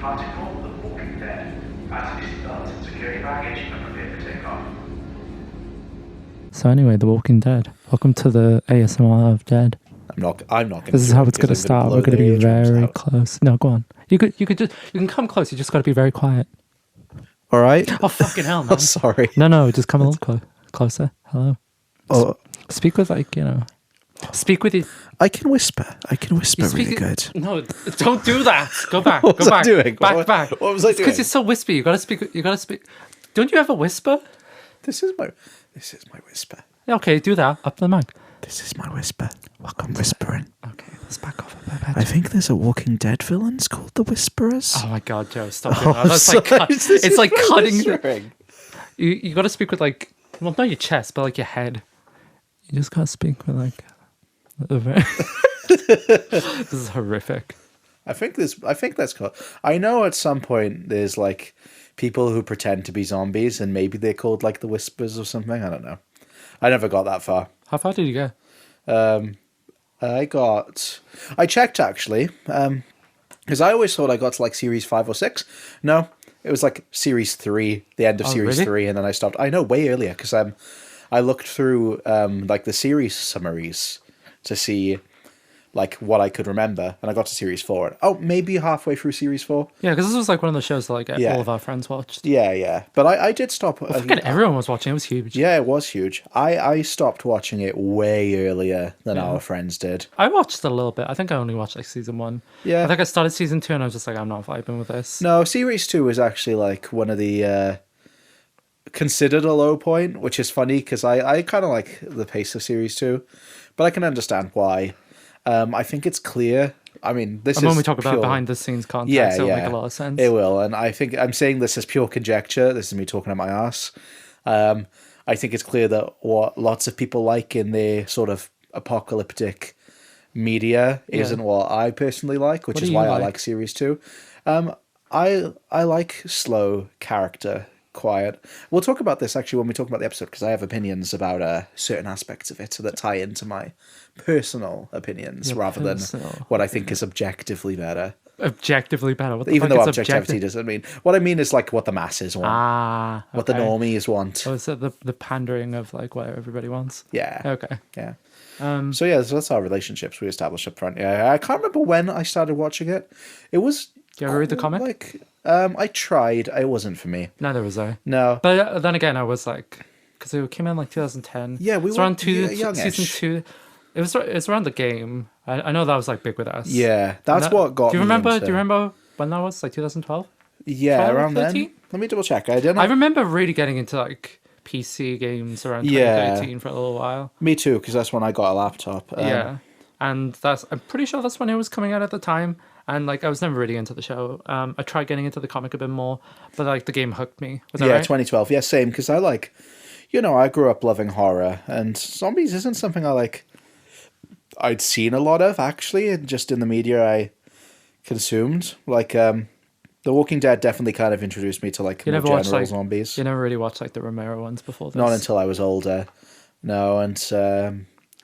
article, The Walking Dead. As it is done, secure your baggage and prepare for takeoff. So anyway, The Walking Dead. Welcome to the ASMR of Dead. I'm not going to. This is how it's going to start. We're going to be very close. No, go on. You can come close. You just got to be very quiet. All right. Oh fucking hell, man! Oh, sorry. No, just come a little closer. Hello. Oh, Speak with Speak with you. I can whisper really good. No, don't do that. Go back. What go was I back. doing? Back. What was I doing? Because you're so wispy. You gotta speak. Don't you ever whisper? This is my whisper. Okay, do that. Up the mic. This is my whisper. I'm whispering. Okay, let's back off a bit. I think there's a Walking Dead villain called the Whisperers. Oh my god, Joe, stop doing that. That's it's like cutting. You got to speak with not your chest, but like your head. You just gotta speak with This is horrific. I think that's cool. I know at some point there's like people who pretend to be zombies and maybe they're called like the Whispers or something. I don't know. I never got that far. How far did you go? I checked actually, because I always thought I got to like series 5 or 6. No, it was like series 3, the end of series 3, and then I stopped. I know, way earlier, because I looked through like the series summaries to see like what I could remember, and I got to series 4. Oh, maybe halfway through series 4. Yeah, because this was like one of the shows that like all of our friends watched. Yeah. But I did stop. Everyone was watching. It was huge. Yeah, it was huge. I stopped watching it way earlier than our friends did. I watched a little bit. I think I only watched like season 1. Yeah. I think I started season 2 and I was just like, I'm not vibing with this. No, series 2 was actually like one of the considered a low point, which is funny because I kind of like the pace of series 2, but I can understand why. I think it's clear. I mean, when we talk about behind the scenes context, it'll make a lot of sense. It will, and I think I'm saying this as pure conjecture. This is me talking out my ass. I think it's clear that what lots of people like in their sort of apocalyptic media isn't what I personally like, which is why I like series 2. I like slow character, quiet. We'll talk about this actually when we talk about the episode, because I have opinions about certain aspects of it that tie into my personal opinions rather than what I think is objectively better. Objectively better? Even though objectivity doesn't mean... What I mean is like what the masses want. What the normies want. Oh, so the pandering of like what everybody wants? Yeah. Okay. Yeah. So that's our relationships we established up front. Yeah, I can't remember when I started watching it. It was... Do you ever read the comic? I tried. It wasn't for me. Neither was I. No. But then again, I was like... Because it came in like 2010. Yeah, we were around youngish. season 2. It's around the game. I know that was like big with us. Yeah, that's what got me. Do you remember when that was? Like 2012? Yeah, around 13? Then. Let me double check. I remember really getting into like PC games around 2013 for a little while. Me too, because that's when I got a laptop. And I'm pretty sure that's when it was coming out at the time. And like I was never really into the show. I tried getting into the comic a bit more, but like the game hooked me. Was that right? 2012. Yeah, same. Because I like, I grew up loving horror, and zombies isn't something I'd seen a lot of, actually, just in the media I consumed. Like, The Walking Dead definitely kind of introduced me to, like, more general zombies. You never really watched, like, the Romero ones before this? Not until I was older. No, and...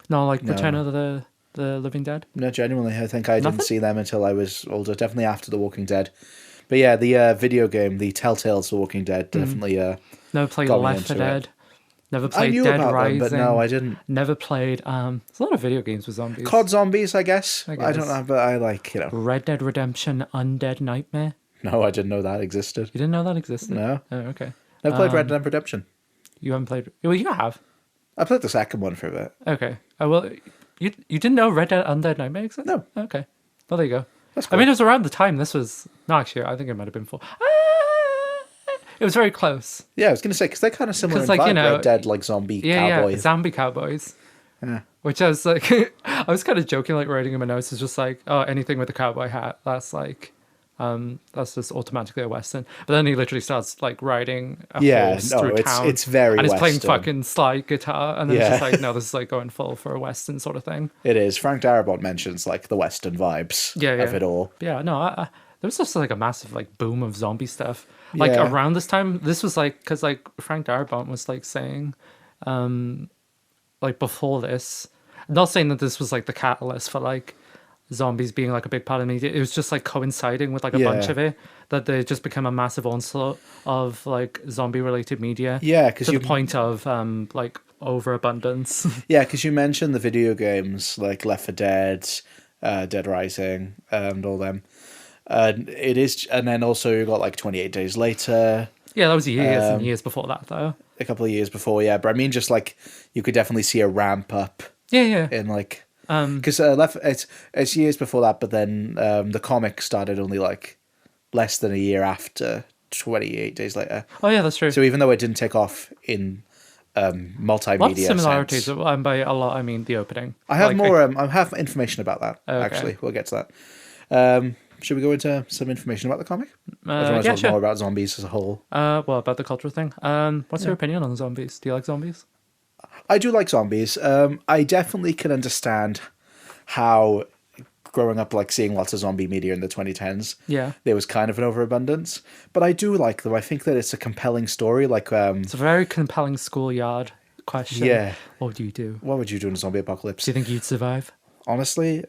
Return of the Living Dead? No, genuinely, I think I didn't see them until I was older. Definitely after The Walking Dead. But yeah, the video game, the Telltale's The Walking Dead, definitely never played Left 4 Dead. Never played Dead Rising. Them, but no, I didn't. Never played. There's a lot of video games with zombies. COD Zombies, I guess. I don't know, but I like, Red Dead Redemption Undead Nightmare. No, I didn't know that existed. You didn't know that existed? No. Oh, okay. Never played Red Dead Redemption. You haven't played... Well, you have. I played the second one for a bit. Okay. Oh, well, you didn't know Red Dead Undead Nightmare existed? No. Okay. Well, there you go. That's cool. I mean, it was around the time this was... No, actually, I think it might have been 4. It was very close. Yeah, I was going to say, because they're kind of similar in vibe, Red Dead, like zombie cowboy. Yeah, zombie cowboys. Yeah. Which I was like, I was kind of joking, like writing in my notes, is just like, oh, anything with a cowboy hat, that's like, that's just automatically a Western. But then he literally starts like riding a horse through town. It's very and he's Western. playing fucking slide guitar, and then it's just like, no, this is like going full for a Western sort of thing. It is. Frank Darabont mentions like the Western vibes of it all. Yeah, no, there was just like a massive like boom of zombie stuff. Like around this time, this was like, because like Frank Darabont was like saying, like before this, not saying that this was like the catalyst for like zombies being like a big part of the media. It was just like coinciding with like a bunch of it, that they just become a massive onslaught of like zombie related media. Yeah, because to the point of like overabundance. Yeah, because you mentioned the video games like Left 4 Dead, Dead Rising, and all them. It is, and then also you got like 28 Days Later. Yeah, that was years and years before that, though. A couple of years before, yeah. But I mean, just like you could definitely see a ramp up. Yeah. In like, because it's years before that, but then the comic started only like less than a year after 28 Days Later. Oh yeah, that's true. So even though it didn't take off in multimedia, what similarities? sense, By a lot, I mean the opening. I have more. I have information about that. Okay. Actually, we'll get to that. Should we go into some information about the comic? Everyone's talking more about zombies as a whole. Well, about the cultural thing. What's your opinion on zombies? Do you like zombies? I do like zombies. I definitely can understand how growing up, like seeing lots of zombie media in the 2010s, there was kind of an overabundance. But I do like them. I think that it's a compelling story. Like it's a very compelling schoolyard question. Yeah. What would you do? What would you do in a zombie apocalypse? Do you think you'd survive? Honestly,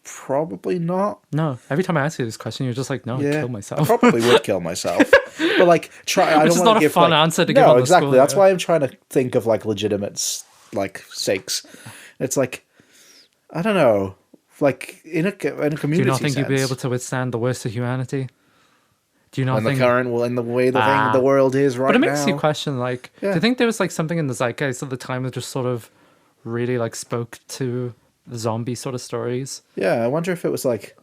probably not. No. Every time I ask you this question, you're just like, no, I'd kill myself. I probably would kill myself. But like, I don't want to give. Which is not a fun answer to give. No, on the exactly. school, That's why I'm trying to think of like legitimate like sakes. It's like, I don't know, like in a community. Do you not think sense, you'd be able to withstand the worst of humanity? Do you not think in the way the world is right now? But it makes you question, like, do you think there was like something in the zeitgeist at the time that just sort of really like spoke to the zombie sort of stories? Yeah, I wonder if it was like.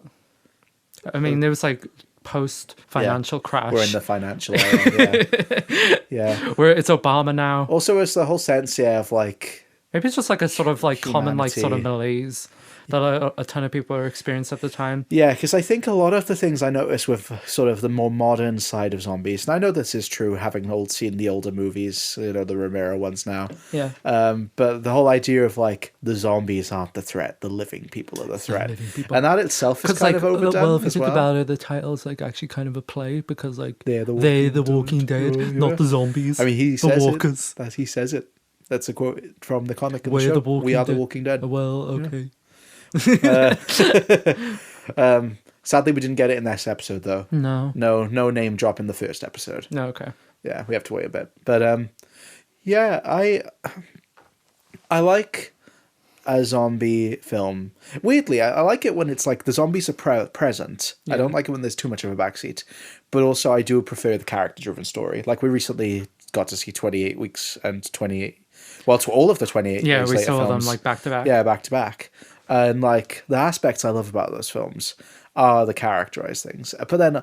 I mean, there was like post-financial crash. We're in the financial era, yeah. Where it's Obama now. Also, it's the whole sense, of like. Maybe it's just like a sort of like common like sort of malaise that a ton of people are experiencing at the time. Yeah, because I think a lot of the things I notice with sort of the more modern side of zombies, and I know this is true having seen the older movies, the Romero ones now. Yeah. But the whole idea of like the zombies aren't the threat, the living people are the threat. And that itself is kind of overdone. Well, if you think about it, the title's like actually kind of a play because like they're the Walking Dead, not the zombies. I mean, he says walkers. He says it. That's a quote from the comic and We're the show. The Walking We are Dead. the Walking Dead. Well, okay. Sadly, we didn't get it in this episode, though. No name drop in the first episode. No, okay. Yeah, we have to wait a bit. But yeah, I like a zombie film. Weirdly, I like it when it's like the zombies are present. Yeah. I don't like it when there's too much of a backseat. But also, I do prefer the character-driven story. Like we recently got to see 28 Weeks and 28. Well, to all of the 28 Yeah, Days we Later saw films. them like back to back. Yeah, back to back. And like the aspects I love about those films are the characterized things. But then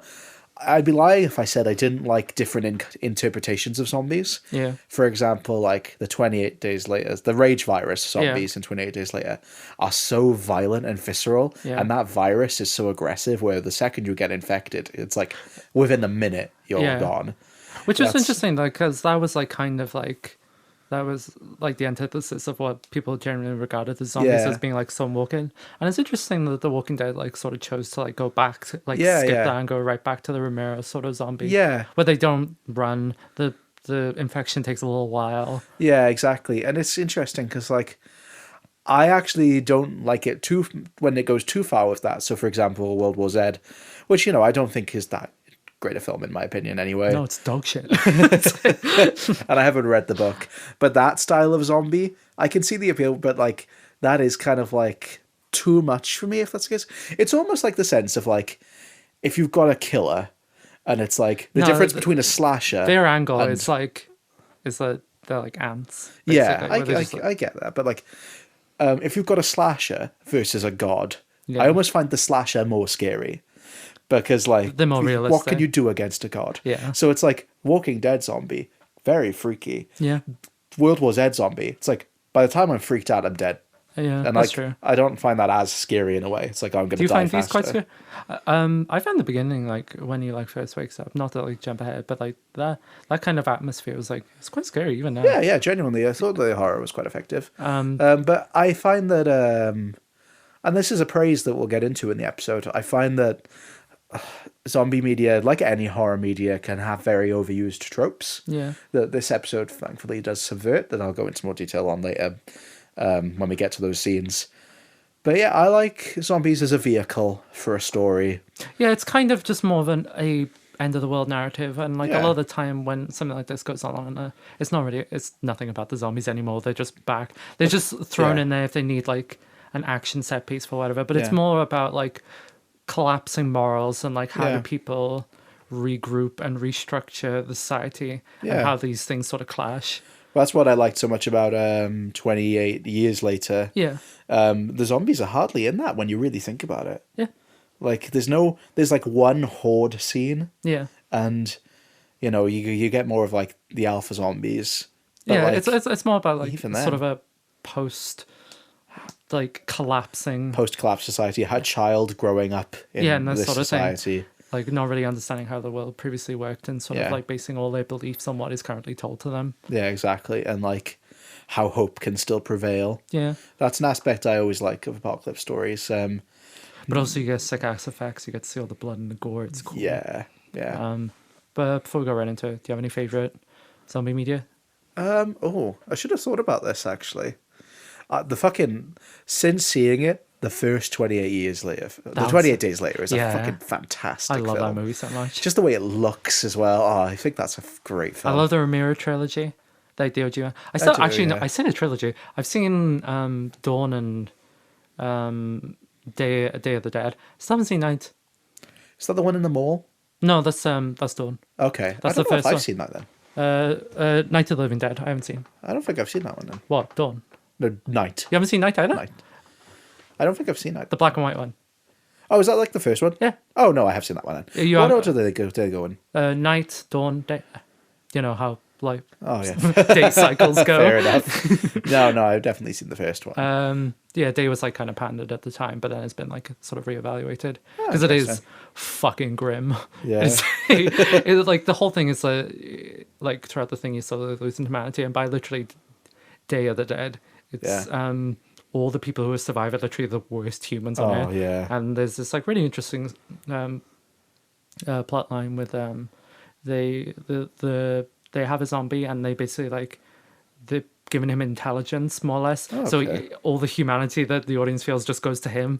I'd be lying if I said I didn't like different interpretations of zombies. Yeah. For example, like the 28 Days Later, the rage virus zombies in 28 Days Later are so violent and visceral. Yeah. And that virus is so aggressive where the second you get infected, it's like within a minute you're gone. Which was interesting though, because that was like kind of like, that was like the antithesis of what people generally regarded as zombies as being like some walking. And it's interesting that The Walking Dead like sort of chose to like go back to like skip that and go right back to the Romero sort of zombie. Yeah. Where they don't run, the infection takes a little while. Yeah, exactly. And it's interesting because like I actually don't like it too when it goes too far with that. So for example, World War Z, which I don't think is that great a film in my opinion anyway. No, it's dog shit. And I haven't read the book, but that style of zombie I can see the appeal, but like that is kind of like too much for me if that's the case. It's almost like the sense of like if you've got a killer and it's like the difference between a slasher, their angle is like is that they're like ants basically. I get that, but like if you've got a slasher versus a god, I almost find the slasher more scary. Because, like, they're more realistic. What can you do against a god? Yeah. So it's like Walking Dead zombie, very freaky. Yeah. World War Z zombie, it's like, by the time I'm freaked out, I'm dead. Yeah, and that's like, true. I don't find that as scary in a way. It's like, I'm going to die faster. Do you find these quite scary? I found the beginning, like, when he, like, first wakes up, not to, like, jump ahead, but, like, that kind of atmosphere was, like, it's quite scary even now. Yeah, genuinely. I thought the horror was quite effective. But I find that, and this is a praise that we'll get into in the episode, I find that zombie media, like any horror media, can have very overused tropes. Yeah. That this episode, thankfully, does subvert, that I'll go into more detail on later when we get to those scenes. But yeah, I like zombies as a vehicle for a story. Yeah, it's kind of just more of a end of the world narrative, and like a Yeah. lot of the time when something like this goes on, it's nothing about the zombies anymore. They're just back. They're just thrown Yeah. in there if they need like an action set piece for whatever. But it's Yeah. more about like collapsing morals and like how Yeah. do people regroup and restructure the society Yeah. and how these things sort of clash. That's what I liked so much about 28 years later. Yeah, The zombies are hardly in that when you really think about it. yeah, Like there's like one horde scene, yeah. and you get more of like the alpha zombies. But, Yeah, like, it's more about like even sort then. of a post like collapsing, post-collapse society, a child growing up in and that this sort of thing. society. Like not really understanding how the world previously worked and sort of Yeah. like basing all their beliefs on what is currently told to them. Yeah, exactly. And like how hope can still prevail. Yeah. That's an aspect I always like of apocalypse stories. But also you get sick ass effects, you get to see all the blood and the gore, it's cool. Yeah. But before we go right into it, do you have any favourite zombie media? I should have thought about this actually. Since seeing it, the first 28 years later, the 28 days later is a fucking fantastic I love film. that movie so much. Just the way it looks as well. Oh, I think that's a great film. I love the Ramiro trilogy. The DOG. I still yeah. I said a trilogy. I've seen Dawn and Day of the Dead. Still haven't seen Night. Is that the one in the mall? No, that's Dawn. Okay. That's I don't the know first if I've one. seen that then. Night of the Living Dead. I haven't seen. I don't think I've seen that one then. What? Dawn. No, Night. You haven't seen Night either? Night. I don't think I've seen that. The black and white one. Oh, is that like the first one? Yeah. Oh no, I have seen that one then. You What have- order do they go in? Night, Dawn, Day. You know how like Oh yeah, day cycles go. fair enough. No, I've definitely seen the first one. Yeah, Day was like kind of pandered at the time, but then it's been like sort of reevaluated Oh, because it is interesting. fucking grim. Yeah. It's like the whole thing is like throughout the thing you slowly losing humanity, and by literally Day of the Dead, it's all the people who survive are literally the worst humans on Oh, Earth. yeah. And there's this like really interesting plot line with they have a zombie and they basically like they're giving him intelligence more or less. Oh, So okay. all the humanity that the audience feels just goes to him.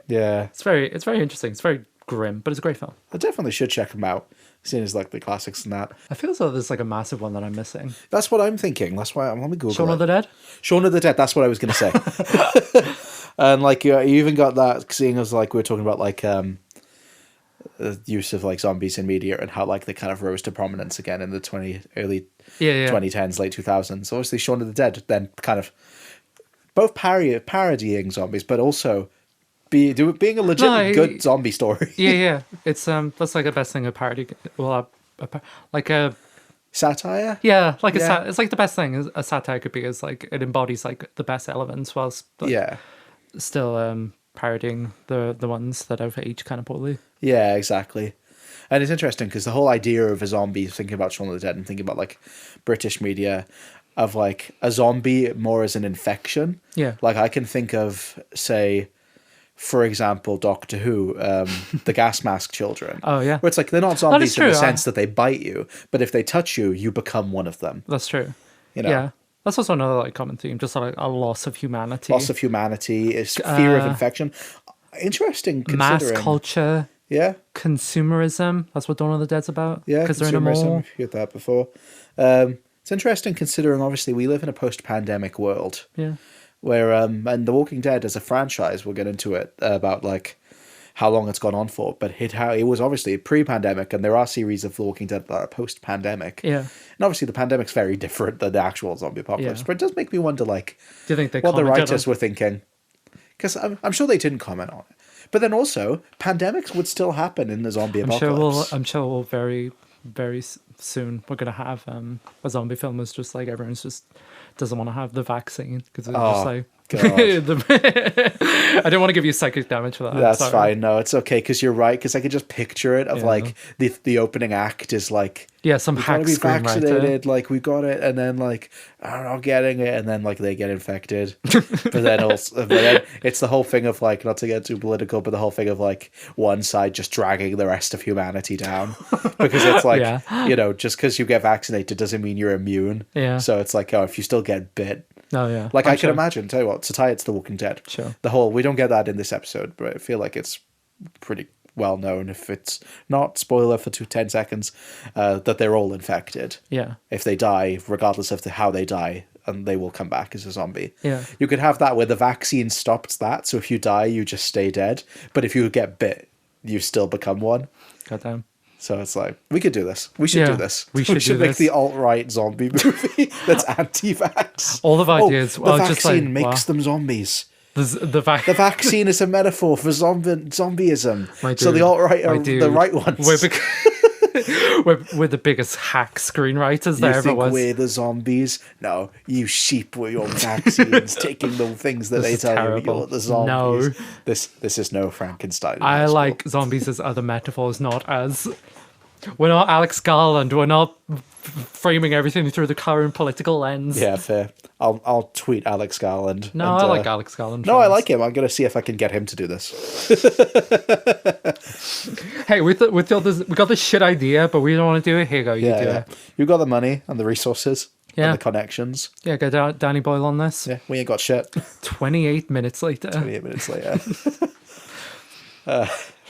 Yeah, It's very interesting. It's very grim, but it's a great film. I definitely should check them out. Seeing as like the classics and that. I feel as though there's like a massive one that I'm missing. That's what I'm thinking. That's why I'm. Let me Google Shaun it. of the Dead? Shaun of the Dead. That's what I was going to say. And like you even got that, seeing as like we were talking about like the use of like zombies in media and how like they kind of rose to prominence again in the early Yeah. 2010s, late 2000s. Obviously, Shaun of the Dead then kind of both parodying zombies, but also being a legit good zombie story. Yeah. It's that's like the best thing a parody. Well, like a Satire. like Yeah. it's like the best thing a satire could be is like it embodies like the best elements whilst like, Yeah. still parodying the ones that have aged kind of poorly. Yeah, exactly. And it's interesting because the whole idea of a zombie, thinking about Shaun of the Dead and thinking about like British media, of like a zombie more as an infection. Yeah. Like I can think of, say, for example, Doctor Who, the gas mask children. Oh, yeah. Where it's like they're not zombies in true. the sense that they bite you, but if they touch you, you become one of them. That's true. You know? Yeah. That's also another like common theme, just like a loss of humanity. Loss of humanity is fear of infection. Interesting mass considering. culture, Yeah. consumerism. That's what Dawn of the Dead's about. Yeah, Because they're in a consumerism. mall. We've heard that before. It's interesting considering obviously we live in a post-pandemic world. Yeah. Where and The Walking Dead as a franchise, we'll get into it about like how long it's gone on for, but it was obviously pre-pandemic, and there are series of The Walking Dead that are post-pandemic. Yeah. And obviously the pandemic's very different than the actual zombie apocalypse, Yeah. but it does make me wonder like Do you think they what the commented writers on- were thinking, because I'm sure they didn't comment on it. But then also pandemics would still happen in the zombie apocalypse. I'm sure we'll very, very soon we're gonna have a zombie film that's just like everyone's just doesn't want to have the vaccine because it's just like. God. I don't want to give you psychic damage for that. That's Sorry. fine. No, it's okay because you're right. Because I could just picture it of Yeah. like the opening act is like Yeah, some we gotta hack be screenwriter. vaccinated. Like we got it, and then like I'm not getting it, and then like they get infected. But then it's the whole thing of like, not to get too political, but the whole thing of like one side just dragging the rest of humanity down because it's like Yeah. just because you get vaccinated doesn't mean you're immune. Yeah. So it's like, oh, if you still get bit, Oh, yeah. Like, I'm I can sure. imagine, tell you what, to tie it to The Walking Dead. Sure. The whole, we don't get that in this episode, but I feel like it's pretty well known, if it's not, spoiler for 10 seconds, that they're all infected. Yeah. If they die, regardless of how they die, and they will come back as a zombie. Yeah. You could have that where the vaccine stopped that, so if you die, you just stay dead. But if you get bit, you still become one. Goddamn. So it's like, we could do this. We should Yeah, do this. we should do make this. the alt-right zombie movie that's anti-vax. All of ideas. The Well, just vaccine like, makes them zombies. The vaccine is a metaphor for zombieism. My So the dude, alt-right my are dude, the right ones. we're the biggest hack screenwriters there You ever think was. we're the zombies? No, you sheep with your vaccines taking the things that This they is tell terrible. you. You're the zombies. No. This is no Frankenstein. I That's like cool. zombies as other metaphors, not as... We're not Alex Garland. We're not framing everything through the current political lens. Yeah, fair. I'll tweet Alex Garland. No, and, I like Alex Garland. No, I films. like him. I'm gonna see if I can get him to do this. Hey, we got this shit idea, but we don't want to do it. Here you go. You Yeah, do yeah. it. You've got the money and the resources Yeah. and the connections. Yeah, go down, Danny Boyle on this. Yeah, we ain't got shit. 28 minutes later. 28 minutes later.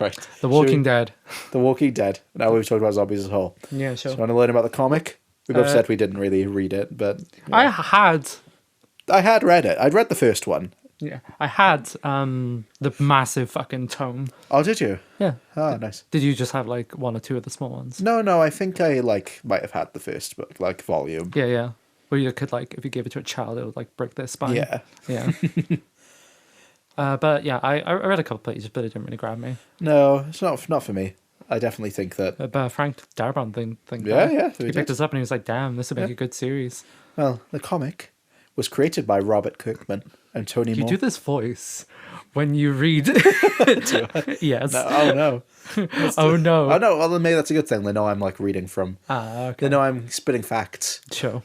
Right. The Walking Dead. The Walking Dead. Now we've talked about zombies as a whole. Yeah, sure. So you want to learn about the comic? We both said we didn't really read it, but I had read it. I'd read the first one. the massive fucking tome. Oh, did you? Yeah. Oh, nice. Did you just have like one or two of the small ones? No, I think I might have had the first book, volume. Yeah, yeah. Where you could if you gave it to a child, it would break their spine. Yeah. Yeah. But yeah, I read a couple pages, but it didn't really grab me. No, it's not for me. I definitely think that. But Frank Darabont think Yeah, that. yeah, He he picked did. us up and he was like, "Damn, this would make a good series." Well, the comic was created by Robert Kirkman and Tony You Moore. do this voice when you read. Yes. Oh no. Oh no. Oh no. Well, then maybe that's a good thing. They know I'm reading from. Okay. They know I'm spitting facts. Sure.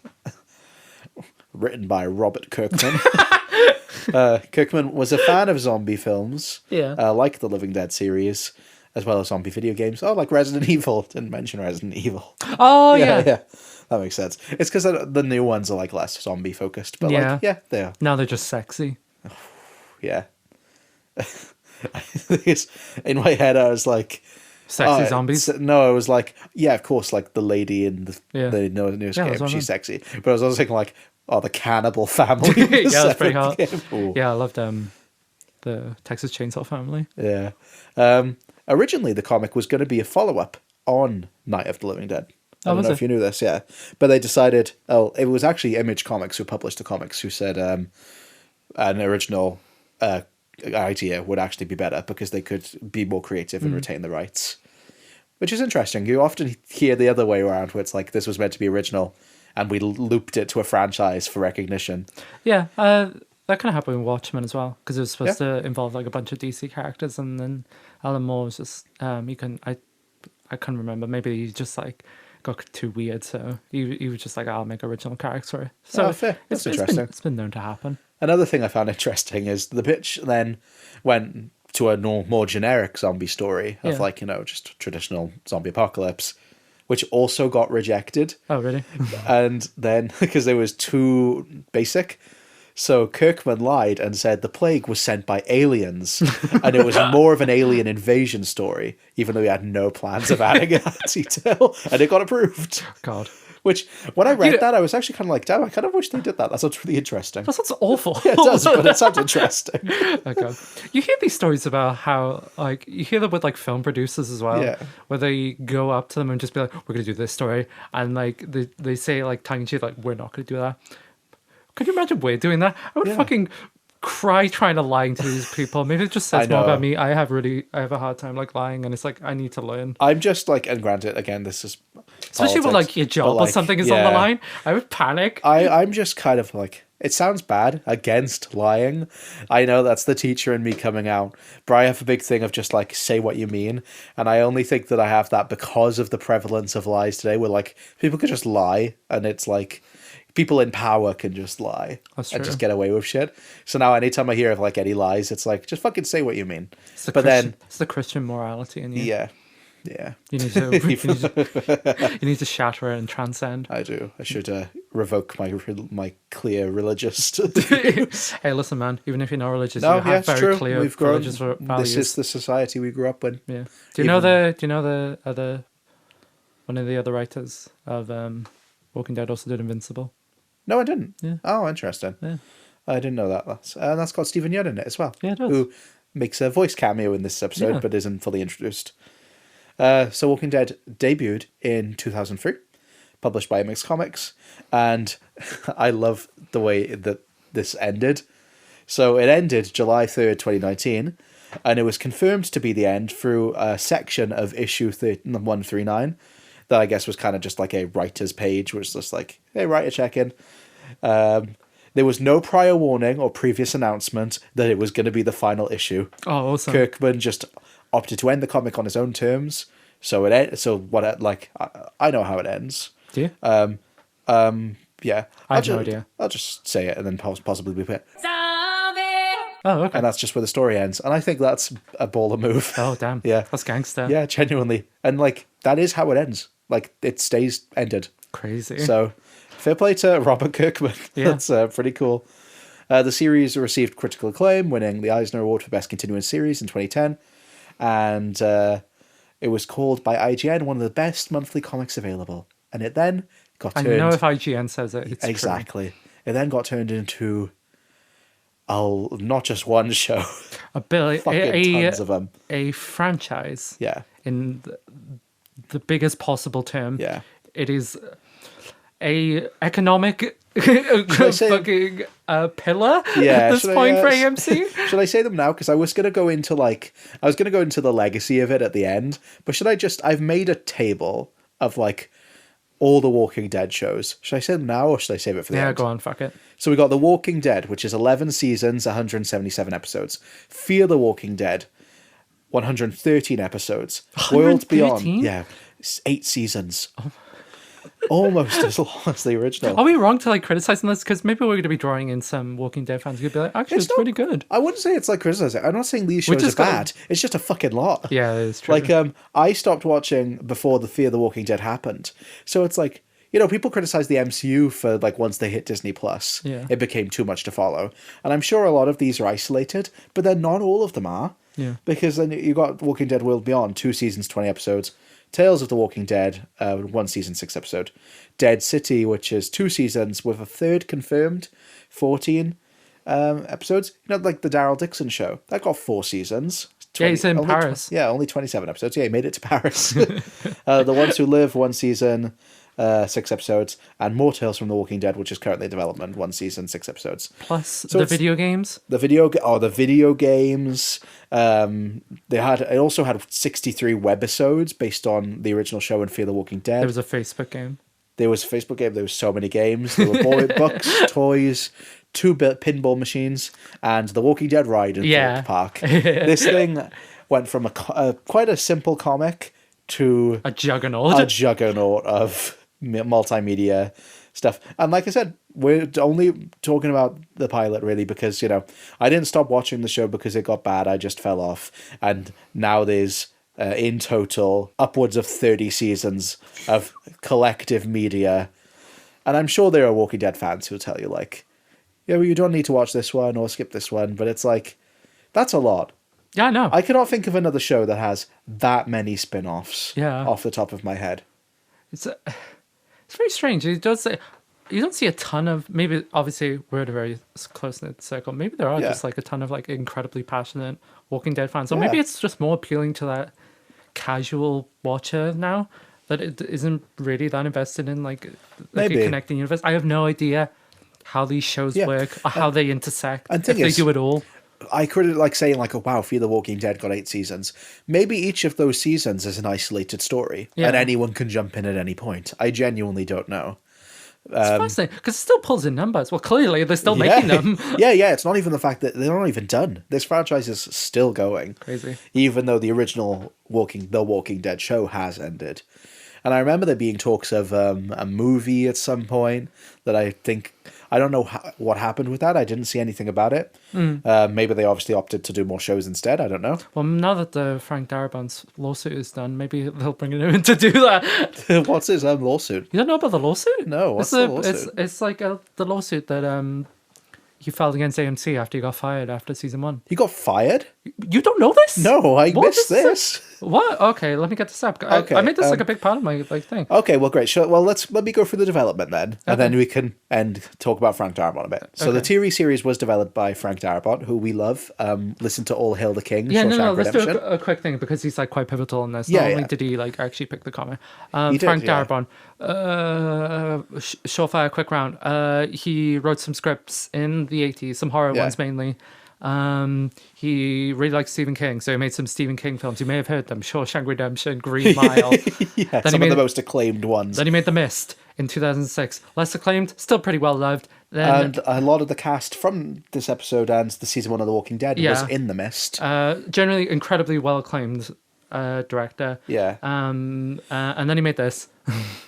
Written by Robert Kirkman. Kirkman was a fan of zombie films. Yeah. Like the Living Dead series, as well as zombie video games. Oh, like Resident Evil. Didn't mention Resident Evil. Oh yeah. Yeah. That makes sense. It's because the new ones are less zombie focused, but Yeah. they are. Now they're just sexy. Yeah. In my head, I was like, Sexy zombies. No, I was like, yeah, of course, the lady in the newest Yeah, game, that's what I she's meant. sexy. But I was also thinking the cannibal family. Yeah, that's pretty hot. Game. Yeah, I loved the Texas Chainsaw Family. Yeah. Originally, the comic was going to be a follow-up on Night of the Living Dead. I don't was know it? if you knew this, yeah. But they decided, it was actually Image Comics who published the comics who said an original idea would actually be better because they could be more creative and retain the rights. Which is interesting. You often hear the other way around where it's like, this was meant to be original and we looped it to a franchise for recognition. Yeah, that kind of happened with Watchmen as well because it was supposed Yeah. to involve a bunch of DC characters, and then Alan Moore was just I can't remember. Maybe he just got too weird, so he was just I'll make original characters for it. So Fair. That's it's interesting. it's been known to happen. Another thing I found interesting is the pitch then went to a more generic zombie story of just traditional zombie apocalypse, which also got rejected. Oh, really? And then because it was too basic, so Kirkman lied and said the plague was sent by aliens, and it was more of an alien invasion story, even though he had no plans of adding that detail, and it got approved. God. Which, when I read that, I was actually kind of damn, I kind of wish they did that. That sounds really interesting. That sounds awful. Yeah, it does, but it sounds interesting. Oh God. You hear these stories about how you hear them with film producers as well, Yeah. where they go up to them and just be like, "We're gonna do this story," and they say tongue in cheek "We're not gonna do that." Could you imagine we're doing that? I would fucking cry trying to lie to these people. Maybe it just says more know. about me. I have a hard time lying, and it's I need to learn. I'm just and granted, again, this is Especially politics, when your job but, or something is on the yeah. line. I would panic. I'm just kind of it sounds bad against lying. I know that's the teacher in me coming out, but I have a big thing of just say what you mean. And I only think that I have that because of the prevalence of lies today, where people could just lie, and it's people in power can just lie That's and true. just get away with shit. So now anytime I hear of any lies, it's just fucking say what you mean. It's the But Christian, it's the Christian morality in you. Yeah. You need to shatter it and transcend. I do. I should revoke my clear religious. Hey, listen, man. Even if you're not religious, No, you have it's very true. clear We've grown. religious values. This is the society we grew up in. Yeah. Do you know the other one of the other writers of Walking Dead also did Invincible? No, I didn't. Yeah. Oh, interesting. Yeah. I didn't know that. That's got Stephen Yeun in it as well. Yeah, it does. Who makes a voice cameo in this episode, Yeah. but isn't fully introduced. So Walking Dead debuted in 2003, published by Mix Comics, and I love the way that this ended. So it ended July 3rd, 2019, and it was confirmed to be the end through a section of issue 139 that I guess was kind of just like a writer's page, which was just like, hey, writer check-in. There was no prior warning or previous announcement that it was going to be the final issue. Oh, awesome. Kirkman just opted to end the comic on his own terms. So I know how it ends. Do you? Yeah. I have no idea. I'll just say it and then possibly be it. Oh, okay. And that's just where the story ends. And I think that's a baller move. Oh, damn. Yeah. That's gangster. Yeah, genuinely. And like, that is how it ends. Like, it stays ended. Crazy. So, fair play to Robert Kirkman. Yeah. That's pretty cool. The series received critical acclaim, winning the Eisner Award for Best Continuing Series in 2010. And it was called by IGN one of the best monthly comics available. And it then got turned... I know if IGN says it, it's exactly. True. It then got turned into not just one show. Tons of them. A franchise. Yeah. In the biggest possible term. Yeah. It is a economic fucking pillar at this point for AMC. Should I say them now? Because I was going to go into the legacy of it at the end. But I've made a table of like all the Walking Dead shows. Should I say them now or should I save it for the end? Yeah, go on, fuck it. So we got The Walking Dead, which is 11 seasons, 177 episodes. Fear the Walking Dead, 113 episodes. 113? World Beyond, yeah, 8 seasons. Almost as long as the original. Are we wrong to like criticizing this? Because maybe we're going to be drawing in some Walking Dead fans who'd be like, actually, it's not, really good. I wouldn't say it's like criticizing. I'm not saying these shows are bad. It's just a fucking lot. Yeah, it's true. Like, I stopped watching before the Fear the Walking Dead happened. So it's like, people criticize the MCU for like once they hit Disney Plus, it became too much to follow. And I'm sure a lot of these are isolated, but then not all of them are. Yeah. Because then you got Walking Dead World Beyond, 2 seasons, 20 episodes. Tales of the Walking Dead, 1 season, 6 episode. Dead City, which is 2 seasons with a third confirmed, 14 episodes. Like the Daryl Dixon show. That got 4 seasons. Yeah, he's in Paris. Only 27 episodes. Yeah, he made it to Paris. The Ones Who Live, 1 season, 6 episodes. And More Tales from the Walking Dead, which is currently in development, 1 season, 6 episodes. Plus the video games. The video games. It also had 63 webisodes based on the original show and Fear the Walking Dead. There was a Facebook game. There was a Facebook game. There was so many games. There were books, toys, 2 pinball machines, and the Walking Dead ride in Thorpe Park. This thing went from quite a simple comic to a juggernaut of multimedia stuff. And like I said, we're only talking about the pilot really because, I didn't stop watching the show because it got bad. I just fell off. And now there's, in total, upwards of 30 seasons of collective media. And I'm sure there are Walking Dead fans who'll tell you, like, you don't need to watch this one or skip this one. But it's like, that's a lot. Yeah, I know. I cannot think of another show that has that many spin-offs off the top of my head. It's very strange. It does say, you don't see a ton of, maybe obviously we're at a very close-knit circle. Maybe there are just like a ton of like incredibly passionate Walking Dead fans. Or maybe it's just more appealing to that casual watcher now that it isn't really that invested in like a connecting universe. I have no idea how these shows work or how they intersect. And if they do it all. I could like saying like, oh wow, Fear the Walking Dead got 8 seasons. Maybe each of those seasons is an isolated story and anyone can jump in at any point. I genuinely don't know. It's fascinating because it still pulls in numbers. Well, clearly they're still making them. Yeah. It's not even the fact that they're not even done. This franchise is still going. Crazy. Even though the original The Walking Dead show has ended. And I remember there being talks of a movie at some point that I don't know what happened with that. I didn't see anything about it. Maybe they obviously opted to do more shows instead. I don't know. Well, now that the Frank Darabont's lawsuit is done, maybe they'll bring him in to do that. What's his lawsuit? You don't know about the lawsuit? No, what's the lawsuit? It's like the lawsuit that he filed against AMC after he got fired after season 1. He got fired? You don't know this? No, I missed this. What? Okay, let me get this up. Okay, I made this like a big part of my thing. Okay, well, great. Sure. Well, let me go through the development then, and then we can talk about Frank Darabont a bit. So the TV series was developed by Frank Darabont, who we love. Listen to All Hail the King. Yeah, Shawshank let's do Redemption. a quick thing because he's like quite pivotal in this. Yeah, Not only yeah. did he like actually pick the comic, He did, Frank yeah. Darabont, surefire quick round. He wrote some scripts in the 80s, some horror ones mainly. He really likes Stephen King, so he made some Stephen King films. You may have heard them: Shawshank Redemption, Green Mile. Yeah, some of the most acclaimed ones. Then he made The Mist in 2006. Less acclaimed, still pretty well loved. Then, And a lot of the cast from this episode and the season 1 of The Walking Dead was in The Mist. generally incredibly well acclaimed director. Yeah. And then he made this.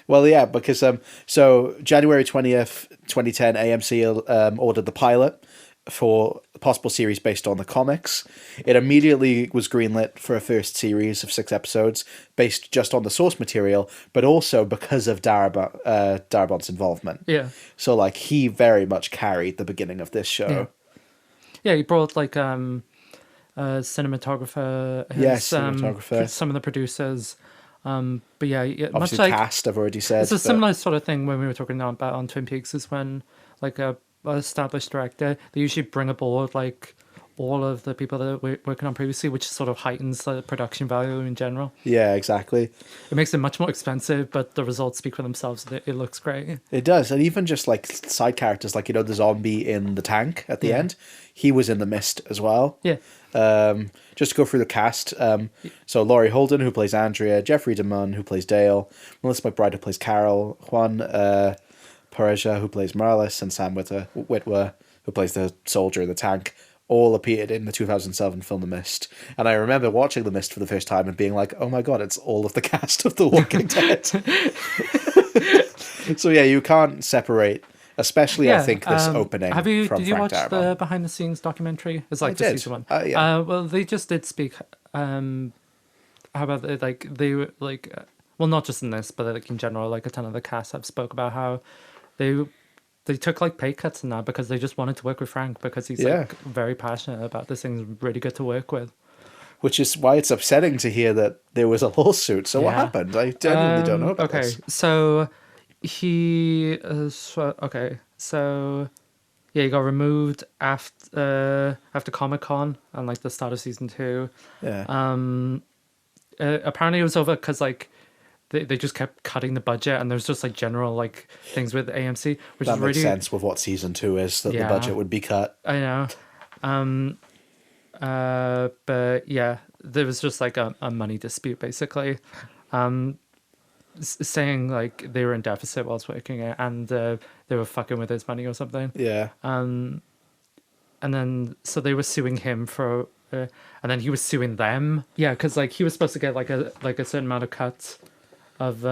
Well, yeah, because so January 20th, 2010, AMC ordered the pilot for a possible series based on the comics. It immediately was greenlit for a first series of 6 episodes based just on the source material, but also because of Darabont's involvement. Yeah. So, like, he very much carried the beginning of this show. Yeah, he brought like a cinematographer. Cinematographer. Some of the producers. But yeah, Obviously, much like cast, I've already said. it's a but- similar sort of thing when we were talking about on Twin Peaks, is when like a established director, they usually bring aboard like all of the people that we're working on previously, which sort of heightens the production value in general. Yeah, exactly. It makes it much more expensive, but the results speak for themselves. It looks great. It does. And even just like side characters, like, the zombie in the tank at the end, he was in The Mist as well. Yeah. Just to go through the cast. So Laurie Holden, who plays Andrea, Jeffrey DeMunn, who plays Dale, Melissa McBride, who plays Carol, Juan Pareja, who plays Morales, and Sam Witwer, who plays the soldier in the tank, all appeared in the 2007 film The Mist. And I remember watching The Mist for the first time and being like, oh my god, it's all of the cast of The Walking Dead. So yeah, you can't separate, especially I think this opening Did you Frank watch Darabont. the behind the scenes documentary? It's like I the did. season 1. Yeah. Well, they just did speak. How about they were like, well, not just in this, but like in general, like a ton of the cast have spoke about how they took like pay cuts and that because they just wanted to work with Frank because he's like very passionate about this thing, really good to work with. Which is why it's upsetting to hear that there was a lawsuit. So what happened? I genuinely don't know about this. So he he got removed after Comic-Con and like the start of season 2. Yeah. Apparently it was over because like they just kept cutting the budget, and there's just like general like things with AMC, which That is makes really sense with what season 2 is, that the budget would be cut. I know. But yeah, there was just like a money dispute basically, saying like they were in deficit whilst working it, and they were fucking with his money or something. Yeah. And then so they were suing him for, and then he was suing them. Yeah, because like he was supposed to get like a certain amount of cuts of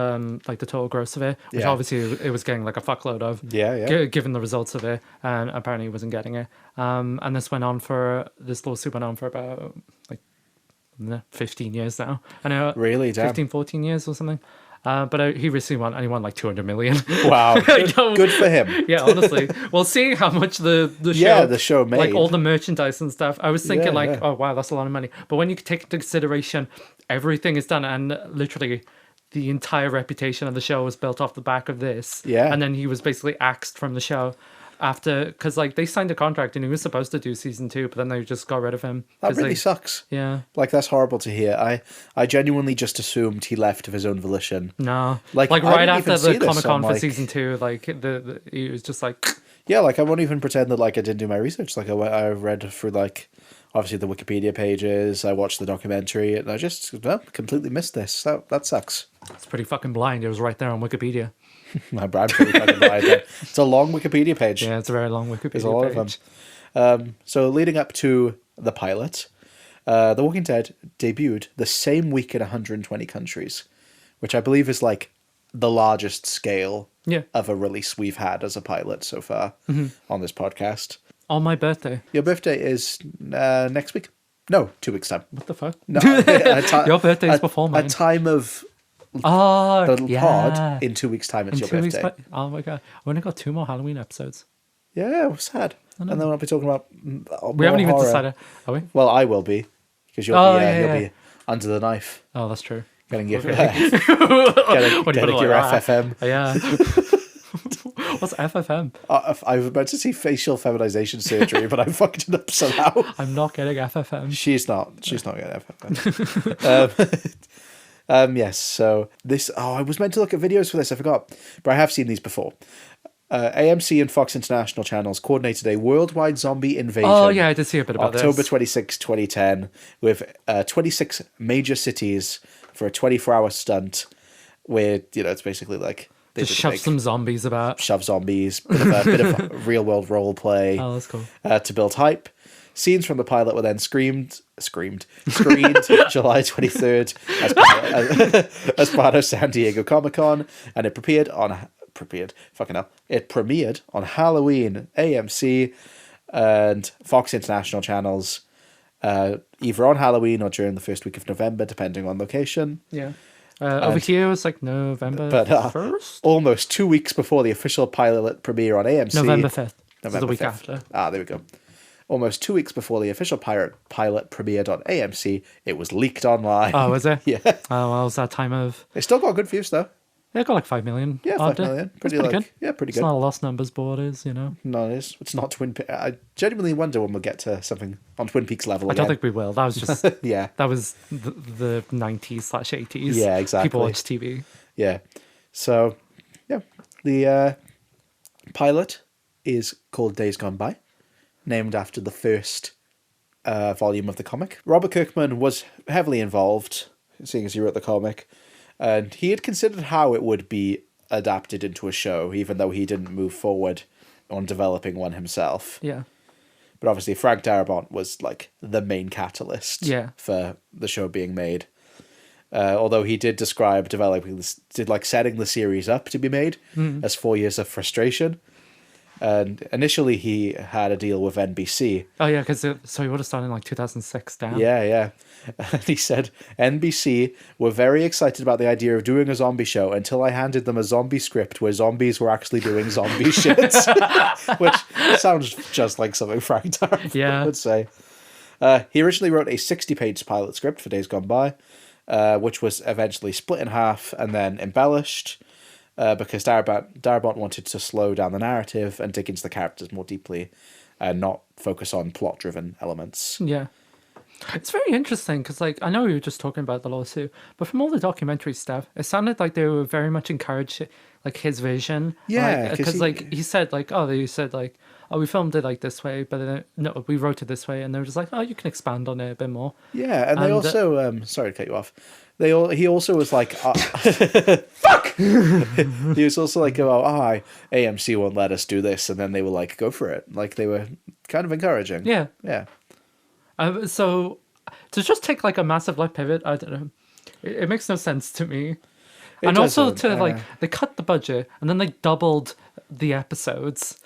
like the total gross of it, which obviously it was getting like a fuckload of. Given the results of it, and apparently he wasn't getting it. And this lawsuit went on for about like 15 years now. I know. Really? Damn. 15, 14 years or something. But he recently won like 200 million. Wow. Good for him. Yeah, honestly. Well, seeing how much the show, the show made, like all the merchandise and stuff, I was thinking Yeah. oh wow, that's a lot of money. But when you take into consideration everything is done, and literally the entire reputation of the show was built off the back of this. Yeah. And then he was basically axed from the show after, because like they signed a contract and he was supposed to do season 2, but then they just got rid of him. That really sucks. Yeah. Like, that's horrible to hear. I genuinely just assumed he left of his own volition. No. Like right I didn't after even see the this Comic-Con on, for like- season 2, like he was just like... Yeah, like, I won't even pretend that, like, I didn't do my research. Like, I read through, like, obviously the Wikipedia pages, I watched the documentary, and I just completely missed this. That sucks. It's pretty fucking blind. It was right there on Wikipedia. I'm pretty fucking blind. It's a long Wikipedia page. Yeah, it's a very long Wikipedia There's a lot page. of them. So leading up to the pilot, The Walking Dead debuted the same week in 120 countries, which I believe is like the largest scale Yeah. of a release we've had as a pilot so far on this podcast. On my birthday. Your birthday is next week? No, 2 weeks time. What the fuck? No, Your birthday is before mine. A time of Oh, the little yeah. pod in 2 weeks time. It's In your 2 weeks. birthday. Oh my god, I've only got 2 more Halloween episodes. Yeah, we're sad. And then we'll be talking about We haven't even decided, are we? Well, I will be, because you'll be under the knife, Oh, that's true. getting your Okay. getting What do you put it your like that? FFM. Yeah. What's FFM? I was about to say facial feminization surgery, but I fucked it up somehow. I'm not getting FFM. She's not getting FFM. Yes. So this. Oh, I was meant to look at videos for this. I forgot, but I have seen these before. AMC and Fox International channels coordinated a worldwide zombie invasion. Oh yeah, I did see a bit about October this. 26, 2010, with 26 major cities for a 24-hour stunt where, it's basically like... they Just did a shove big some zombies about. shove zombies, bit of real-world role play Oh, that's cool. to build hype. Scenes from the pilot were then screened July 23rd as part of San Diego Comic-Con, and it premiered on Halloween, AMC and Fox International channels, either on Halloween or during the first week of November, depending on location. Yeah. Over here, it's like November But 1st? almost 2 weeks before the official pilot premiere on AMC. November 5th. This is November the week 5th. after. Ah, there we go. Almost 2 weeks before the official pilot premiered on AMC, it was leaked online. Oh, was it? Yeah. Oh, well, it was that time of... It still got good views, though. Yeah, it got like 5 million. Yeah, 5 million. Pretty Pretty good. Yeah, pretty It's good. not a lost numbers board, is, No, it's not Twin Peaks. I genuinely wonder when we'll get to something on Twin Peaks level I again. don't think we will. That was just... Yeah, That was the 90s/80s. Yeah, exactly. People watch TV. yeah. So, yeah. The pilot is called Days Gone By, named after the first volume of the comic. Robert Kirkman was heavily involved, seeing as he wrote the comic, and he had considered how it would be adapted into a show, even though he didn't move forward on developing one himself. Yeah. But obviously Frank Darabont was like the main catalyst for the show being made. Although he did describe developing this, setting the series up to be made as 4 years of frustration. And initially he had a deal with NBC. Oh, yeah, because so he would have started in like 2006 down. Yeah. And he said, NBC were very excited about the idea of doing a zombie show until I handed them a zombie script where zombies were actually doing zombie shit. Which sounds just like something Frank Darabont would say. He originally wrote a 60-page pilot script for Days Gone By, which was eventually split in half and then embellished because Darabont wanted to slow down the narrative and dig into the characters more deeply and not focus on plot-driven elements. Yeah. It's very interesting because, like, I know we were just talking about the lawsuit, but from all the documentary stuff, it sounded like they were very much encouraged, like, his vision. Yeah, because he said, like, we filmed it like this way, but then, no, we wrote it this way, and they were just like, oh, you can expand on it a bit more. Yeah, and they also, sorry to cut you off. He also was like, fuck! He was also like, AMC won't let us do this, and then they were like, go for it. Like, they were kind of encouraging. Yeah. Yeah. So to just take like a massive like pivot, I don't know. It makes no sense to me. And also they cut the budget and then they doubled the episodes.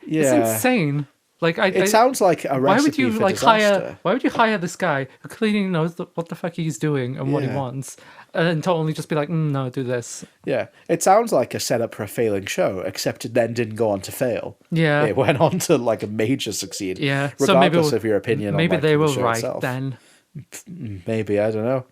Yeah. It's insane. Like it sounds like a recipe for disaster. Why would you hire this guy who clearly knows what the fuck he's doing and what he wants, and to only just be like, no, do this. Yeah, it sounds like a setup for a failing show, except it then didn't go on to fail. Yeah, it went on to like a major succeed. Yeah, regardless of your opinion. Maybe on, they were the right itself. then. Maybe I don't know.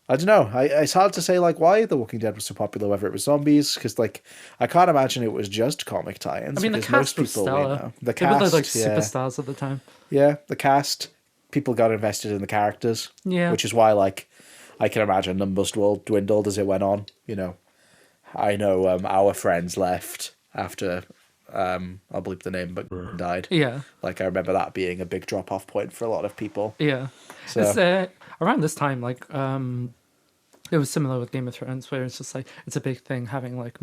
It's hard to say like why The Walking Dead was so popular, whether it was zombies, because like I can't imagine it was just comic tie-ins. I mean, the cast was stellar. The cast, they were like superstars at the time. Yeah, the cast. People got invested in the characters. Yeah, which is why like I can imagine numbers dwindled as it went on. You know, I know our friends left after I'll bleep the name, but died. Yeah, like I remember that being a big drop-off point for a lot of people. Yeah, so. It's, around this time, like, it was similar with Game of Thrones, where it's just like it's a big thing having like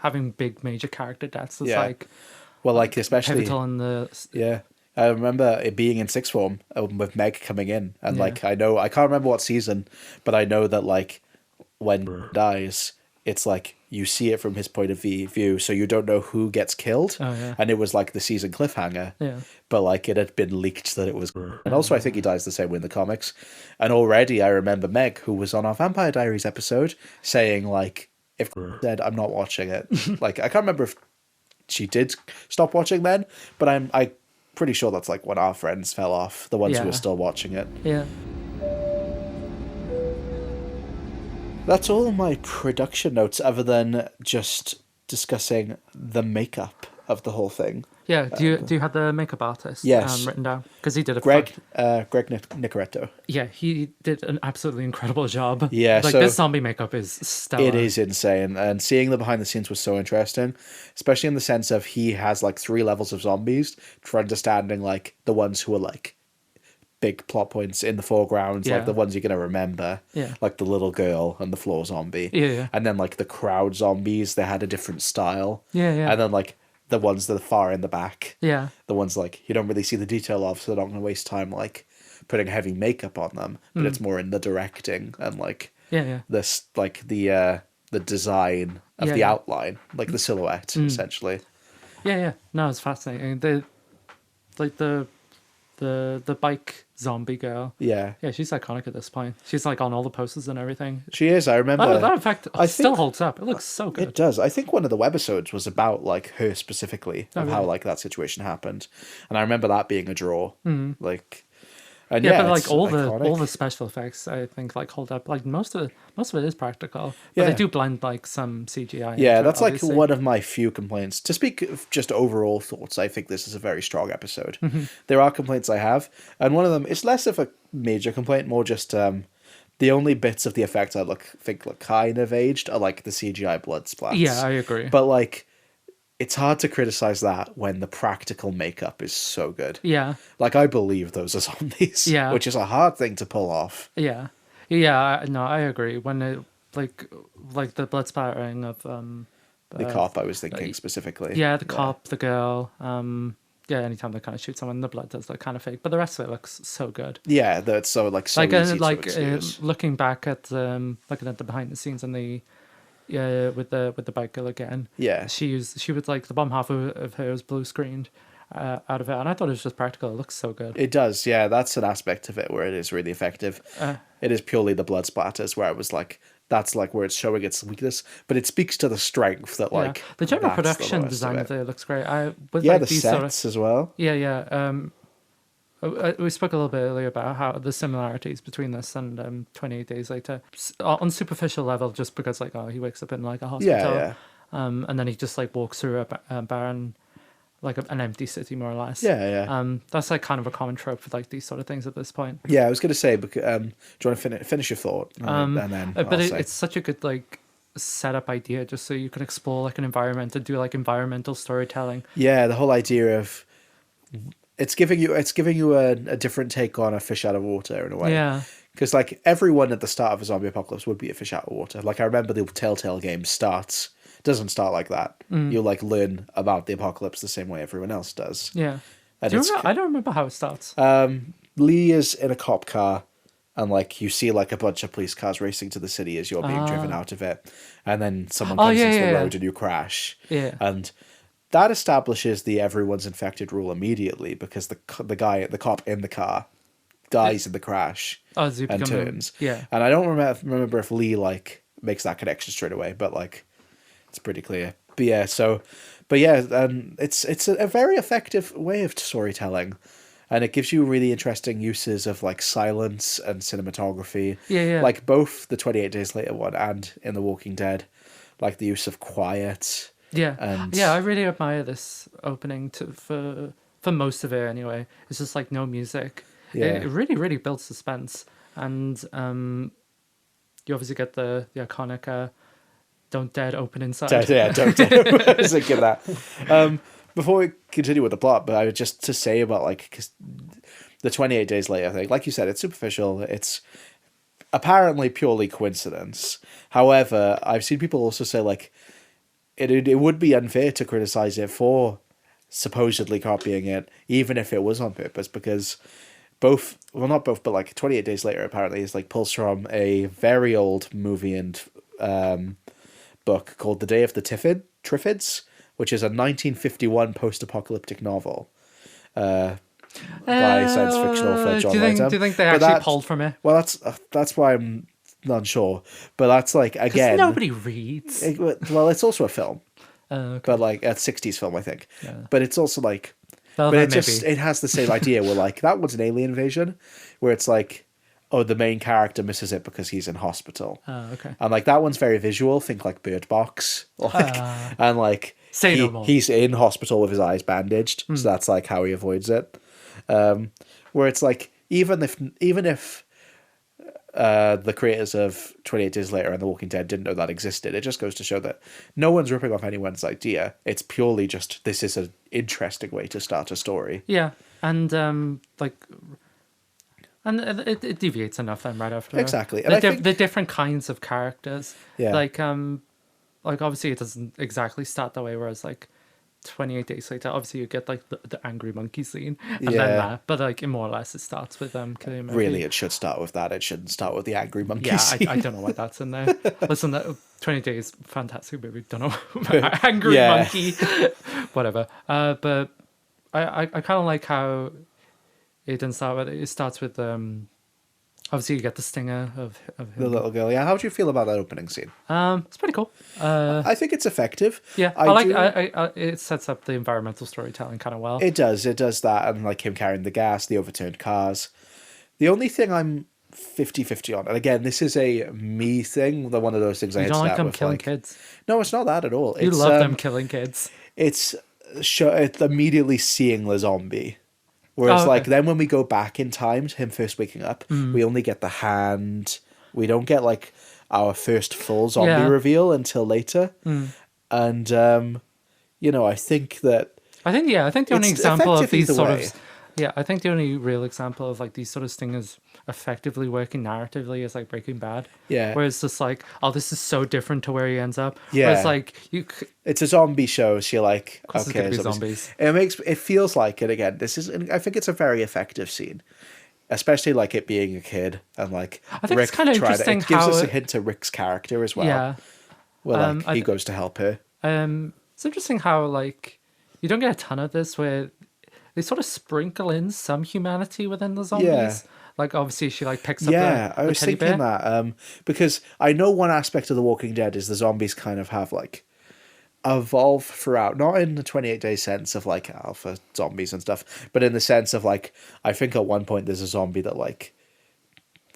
having big major character deaths. It's like, well, like especially pivotal in the I remember it being in sixth form with Meg coming in, and like I can't remember what season, but I know that like when dies, it's like you see it from his point of view, so you don't know who gets killed. Oh, yeah. And it was like the season cliffhanger. Yeah. But like it had been leaked that it was. And also, I think he dies the same way in the comics. And already, I remember Meg, who was on our Vampire Diaries episode, saying like, if said I'm not watching it, like I can't remember if she did stop watching then, but I pretty sure that's like when our friends fell off, the ones who were still watching it. Yeah. That's all my production notes, other than just discussing the makeup of the whole thing. Yeah. Do you have the makeup artist? Yes. Written down, because he did a Greg Nicoretto. Yeah, he did an absolutely incredible job. Yeah, like so this zombie makeup is stellar. It is insane, and seeing the behind the scenes was so interesting, especially in the sense of he has like 3 levels of zombies for understanding like the ones who are like big plot points in the foreground, like the ones you're going to remember, like the little girl and the floor zombie. Yeah. And then like the crowd zombies, they had a different style. Yeah. And then like the ones that are far in the back. Yeah. The ones like you don't really see the detail of, so they're not going to waste time like putting heavy makeup on them, but it's more in the directing and like this like the design of the outline, like the silhouette essentially. Yeah. No, it's fascinating. The bike zombie girl. Yeah, she's iconic at this point. She's like on all the posters and everything. she is. I remember That in fact still holds up. It looks so good. It does. I think one of the webisodes was about like her specifically of how like that situation happened, and I remember that being a draw. Like, and but like it's all iconic. the special effects, I think like hold up. Like most of it is practical. But they do blend like some CGI. Yeah, into that's it, like obviously. one of my few complaints. To speak of just overall thoughts, I think this is a very strong episode. There are complaints I have, and one of them, it's less of a major complaint, more just the only bits of the effect I think look kind of aged are like the CGI blood splats. Yeah, I agree. But like, it's hard to criticize that when the practical makeup is so good. Yeah. Like, I believe those are zombies. Yeah. Which is a hard thing to pull off. Yeah. No, I agree. When it like the blood spattering of The cop, I was thinking specifically. Yeah, the cop, the girl. Anytime they kind of shoot someone, the blood does look kind of fake, but the rest of it looks so good. Yeah, that's so like so easy to excuse. Looking back at looking at the behind the scenes and the with the bike girl again. Yeah, she was like the bottom half of her was blue screened out of it, and I thought it was just practical. It looks so good. It does. Yeah, that's an aspect of it where it is really effective. It is purely the blood splatters where I was like, that's like where it's showing its weakness, but it speaks to the strength that like the general that's production the design of it looks great. The sets as well. Yeah. We spoke a little bit earlier about how the similarities between this and 28 Days Later on superficial level, just because like he wakes up in like a hospital, and then he just like walks through a barren, like an empty city more or less. That's like kind of a common trope for like these sort of things at this point. Yeah, I was going to say, do you want to finish your thought? And then it's such a good like setup idea, just so you can explore like an environment and do like environmental storytelling. Yeah, the whole idea of it's giving you a different take on a fish out of water in a way. Yeah. Because like everyone at the start of a zombie apocalypse would be a fish out of water. Like I remember the Telltale game doesn't start like that. You'll like learn about the apocalypse the same way everyone else does. Yeah. And I don't remember how it starts. Lee is in a cop car, and like you see like a bunch of police cars racing to the city as you're being driven out of it, and then someone comes into the road and you crash. Yeah. And that establishes the everyone's infected rule immediately, because the cop in the car dies in the crash and turns. Yeah. And I don't remember if Lee like makes that connection straight away, but like it's pretty clear. But yeah, it's a very effective way of storytelling, and it gives you really interesting uses of like silence and cinematography. Yeah. Like both the 28 Days Later one and in The Walking Dead, like the use of quiet. Yeah. And I really admire this opening for most of it anyway. It's just like no music. Yeah. It really, really builds suspense, and you obviously get the iconic "Don't Dead, Open Inside." Don't dead. I was thinking that. Before we continue with the plot, but I would just to say about like, cause the 28 Days Later thing, like you said, it's superficial. It's apparently purely coincidence. However, I've seen people also say like it would be unfair to criticize it for supposedly copying it, even if it was on purpose, because not both, but like 28 Days Later apparently is like pulls from a very old movie and book called The Day of the Triffids, which is a 1951 post-apocalyptic novel by science fiction author John Wyndham. Do you think they actually pulled from it? Well, that's why I'm not sure. But that's like, again... nobody reads. It's also a film. Okay. But like a 60s film, I think. Yeah. But it's also like... Well, but it has the same idea where like, that was an alien invasion, where it's like, oh, the main character misses it because he's in hospital. Oh, okay. And like that one's very visual. Think like Bird Box, like, and like no more. He's in hospital with his eyes bandaged, so that's like how he avoids it. Where it's like even if the creators of 28 Days Later and The Walking Dead didn't know that existed, it just goes to show that no one's ripping off anyone's idea. It's purely just this is an interesting way to start a story. Yeah, and and it deviates enough then right after. Exactly. And the different kinds of characters. Yeah. Like obviously it doesn't exactly start that way, whereas like 28 Days Later, obviously you get like the angry monkey scene and then that, but like more or less it starts with Killian Murphy. Really, it should start with that. It shouldn't start with the angry monkey scene. I don't know why that's in there. Listen, 20 Days, fantastic movie. Don't know angry monkey, whatever. But I kind of like how it didn't start with it. It starts with obviously you get the stinger of him. The little girl. Yeah, how do you feel about that opening scene? It's pretty cool. I think it's effective. Yeah, I it sets up the environmental storytelling kind of well. It does that, and like him carrying the gas, the overturned cars. The only thing I'm 50-50 on, and again, this is a me thing, one of those things I You hit don't like start them with, killing like, kids. No, it's not that at all. You love them killing kids. It's immediately seeing the zombie. Whereas, like, then when we go back in time to him first waking up, we only get the hand. We don't get, like, our first full zombie reveal until later. And, I think that... I think the only example of these sort way. of... Yeah, I think the only real example of, like, these sort of stingers effectively working narratively is, like, Breaking Bad. Yeah. Where it's just like, oh, this is so different to where he ends up. Yeah. Whereas, like, it's a zombie show, so you're like, it's okay, gonna be zombies. It feels like it again. I think it's a very effective scene, especially like it being a kid and like I think it's kind of interesting it gives how us a hint to Rick's character as well. Yeah. Where like he goes to help her. It's interesting how like you don't get a ton of this where they sort of sprinkle in some humanity within the zombies. Yeah. Like obviously she like picks up I was teddy thinking bear. that because I know one aspect of The Walking Dead is the zombies kind of have like evolved throughout, not in the 28 day sense of like alpha zombies and stuff, but in the sense of like I think at one point there's a zombie that like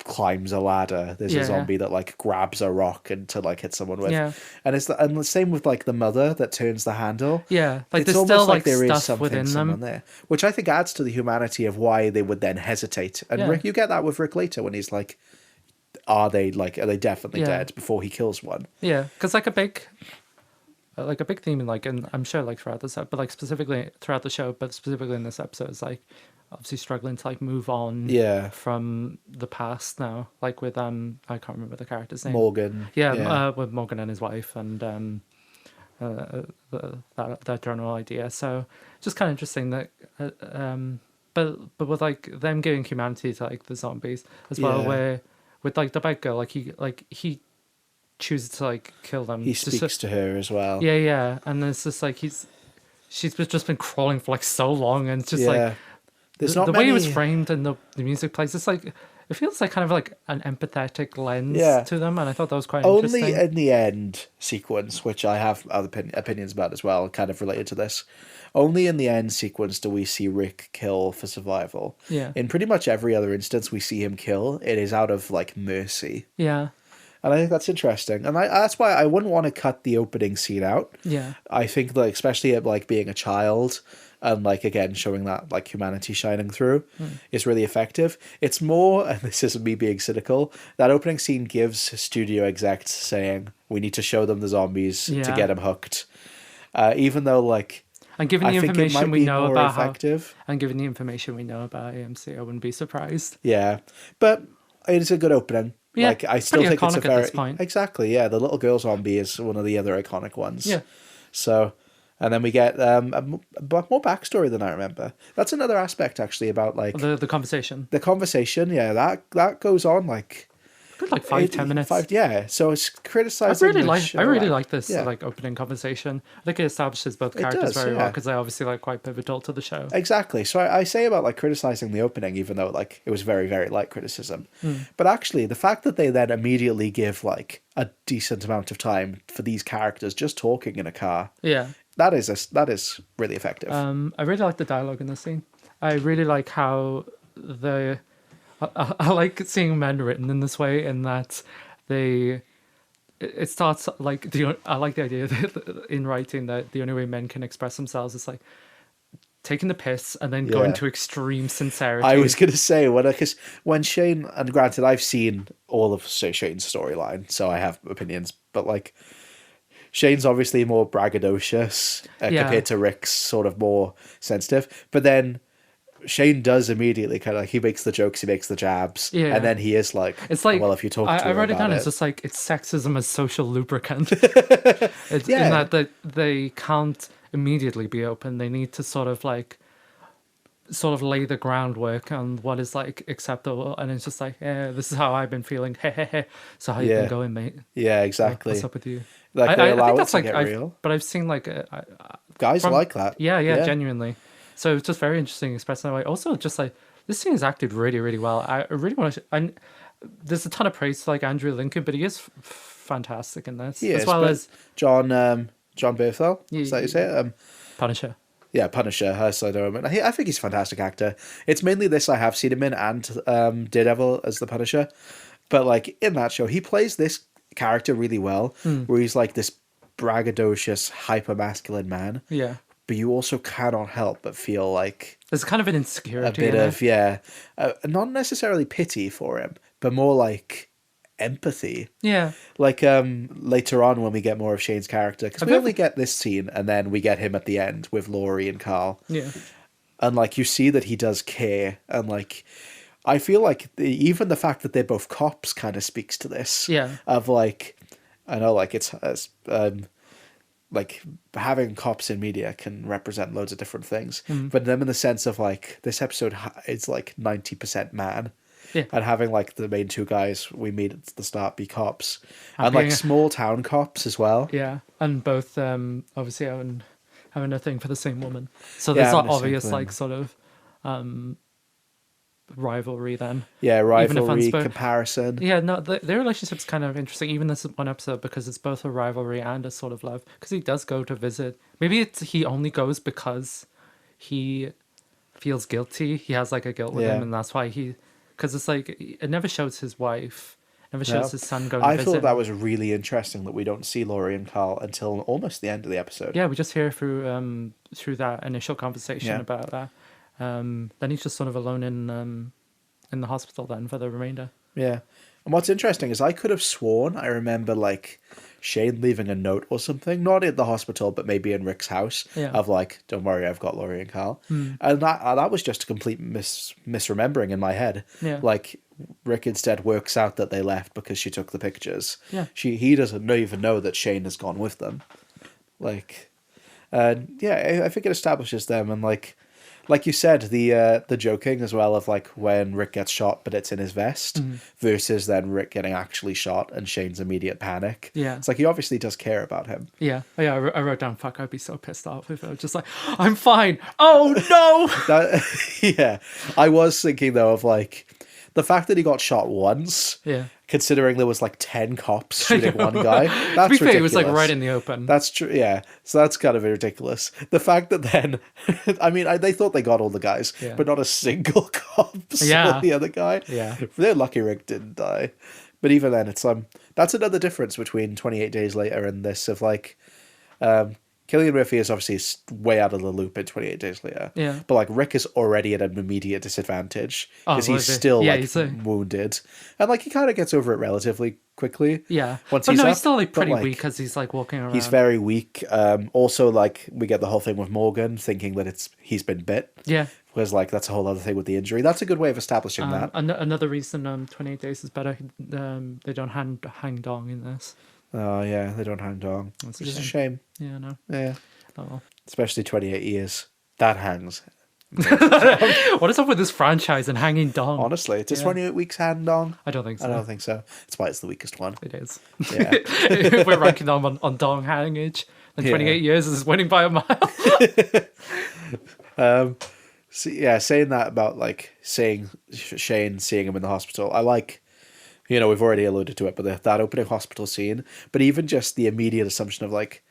climbs a ladder. There's a zombie that like grabs a rock and to like hit someone with. Yeah. And it's the same with like the mother that turns the handle. Yeah. Like It's there's almost still like there is stuff something within someone them. there, which I think adds to the humanity of why they would then hesitate. And Rick, you get that with Rick later when he's like, are they definitely dead before he kills one? Yeah, because like a big theme in like, and I'm sure like throughout this, but like specifically throughout the show, but specifically in this episode, is like obviously struggling to like move on from the past now, like with I can't remember the character's name. Morgan. With Morgan and his wife and that general idea. So just kind of interesting that but with like them giving humanity to like the zombies as well, where with like the bad girl, he chooses to like kill them. He speaks to her as well. Yeah, and it's just like she's just been crawling for like so long, and it's just like there's the way it was framed and the music plays, it's like it feels like kind of like an empathetic lens to them, and I thought that was quite interesting. Only in the end sequence, which I have other opinions about as well, kind of related to this. Only in the end sequence do we see Rick kill for survival. Yeah. In pretty much every other instance we see him kill, it is out of like mercy. Yeah. And I think that's interesting. And that's why I wouldn't want to cut the opening scene out. Yeah. I think that especially at like being a child and like again showing that like humanity shining through is really effective. It's more, and this isn't me being cynical, that opening scene gives studio execs saying we need to show them the zombies to get them hooked. Even though like and given the information we know about effective. And given the information we know about AMC, I wouldn't be surprised. Yeah. But it is a good opening. Yeah, like I still think it's a very exactly. Yeah, the little girl zombie is one of the other iconic ones. Yeah. So, and then we get more backstory than I remember. That's another aspect actually about like the conversation. The conversation, yeah, that goes on like Good, like 5-10 minutes. So it's criticizing. I really like this Yeah. like opening conversation. I think it establishes both It characters does, very well yeah. because they're obviously like quite pivotal to the show. Exactly. So I say about like criticizing the opening, even though like it was very, very light criticism. But actually, the fact that they then immediately give like a decent amount of time for these characters just talking in a car, Yeah. that is really effective. I really like the dialogue in this scene. I really like how I like seeing men written in this way, in that it starts like I like the idea that in writing that the only way men can express themselves is like taking the piss and then going Yeah. to extreme sincerity. I was going to say, because when Shane, and granted, I've seen all of Shane's storyline, so I have opinions, but like, Shane's obviously more braggadocious compared to Rick's sort of more sensitive. But then Shane does immediately kind of like, he makes the jokes, he makes the jabs, Yeah. and then he is like, It's like, well, if you talk to I her wrote it about down. it, It's just like it's sexism as social lubricant. It's in that they can't immediately be open. They need to sort of lay the groundwork on what is like acceptable, and it's just like, yeah, this is how I've been feeling. So how you been going, mate? Yeah, exactly. What's up with you? Like they allow think it that's to like get real. but I've seen like Guys like that. Yeah, genuinely. So it's just very interesting expressed in that way. Also, just like this scene is acted really, really well. I really want to. And there's a ton of praise to like Andrew Lincoln, but he is fantastic in this, He as is, well but as John Berthel. Is that you say it? Punisher. Yeah, Punisher. I think he's a fantastic actor. It's mainly this I have seen him in, and Daredevil as the Punisher. But like in that show, he plays this character really well, where he's like this braggadocious, hyper masculine man. Yeah. But you also cannot help but feel like There's kind of an a insecurity. bit in of it. not necessarily pity for him, but more like empathy. Yeah. Like later on when we get more of Shane's character, because we only get this scene and then we get him at the end with Laurie and Carl. Yeah. And like you see that he does care, and like I feel like even the fact that they're both cops kind of speaks to this. Yeah. Of like, I know like it's like having cops in media can represent loads of different things, but them in the sense of like this episode is like 90% man. Yeah. And having like the main two guys we meet at the start be cops, and like small town cops as well. Yeah, and both obviously having a thing for the same woman. So there's not obvious like sort of rivalry then. Yeah, Even rivalry, if comparison. Yeah, no, their relationship's kind of interesting. Even this one episode, because it's both a rivalry and a sort of love. Because he does go to visit. Maybe he only goes because he feels guilty. He has like a guilt with him, and that's why he. Because it's like it never shows his wife, never shows his son going to visit. I thought that was really interesting that we don't see Laurie and Carl until almost the end of the episode. Yeah, we just hear through that initial conversation about that. Then he's just sort of alone in the hospital then for the remainder. Yeah. And what's interesting is I could have sworn I remember like Shane leaving a note or something, not at the hospital, but maybe in Rick's house, of like, don't worry, I've got Laurie and Carl. And that was just a complete misremembering in my head. Yeah. Like Rick instead works out that they left because she took the pictures. Yeah. He doesn't even know that Shane has gone with them. Like, I think it establishes them, and like you said, the joking as well of like when Rick gets shot but it's in his vest versus then Rick getting actually shot and Shane's immediate panic. Yeah. It's like he obviously does care about him. Yeah. Oh, yeah, I wrote down, fuck, I'd be so pissed off if I was just like, I'm fine. Oh, no! Yeah. I was thinking though of like the fact that he got shot once. Yeah. Considering there was like 10 cops shooting one guy. That's to be fair, ridiculous. it was like right in the open. That's true, yeah. So that's kind of ridiculous. The fact that then, I mean, they thought they got all the guys, but not a single cop saw the other guy. Yeah. They're lucky Rick didn't die. But even then, it's that's another difference between 28 Days Later and this of like, Cillian Murphy is obviously way out of the loop in 28 Days Later. Yeah. But like Rick is already at an immediate disadvantage because he's still wounded. And like he kind of gets over it relatively quickly. Yeah. Once but he's still like pretty weak because he's like walking around. He's very weak. Also, like we get the whole thing with Morgan thinking that he's been bit. Yeah. Whereas like that's a whole other thing with the injury. That's a good way of establishing that. Another reason 28 Days is better. They don't hang dong in this. Oh yeah, they don't hang dong. Which is a shame. Yeah, no. Yeah. Oh well. Especially 28 years. That hangs What is up with this franchise and hanging dong? Honestly, does 28 Weeks hand dong? I don't think so. I don't think so. That's why it's the weakest one. It is. Yeah. We're ranking them on dong hangage. And 28 years is winning by a mile. So, yeah, saying that about like Shane seeing him in the hospital, I like, you know, we've already alluded to it, but that opening hospital scene, but even just the immediate assumption of like,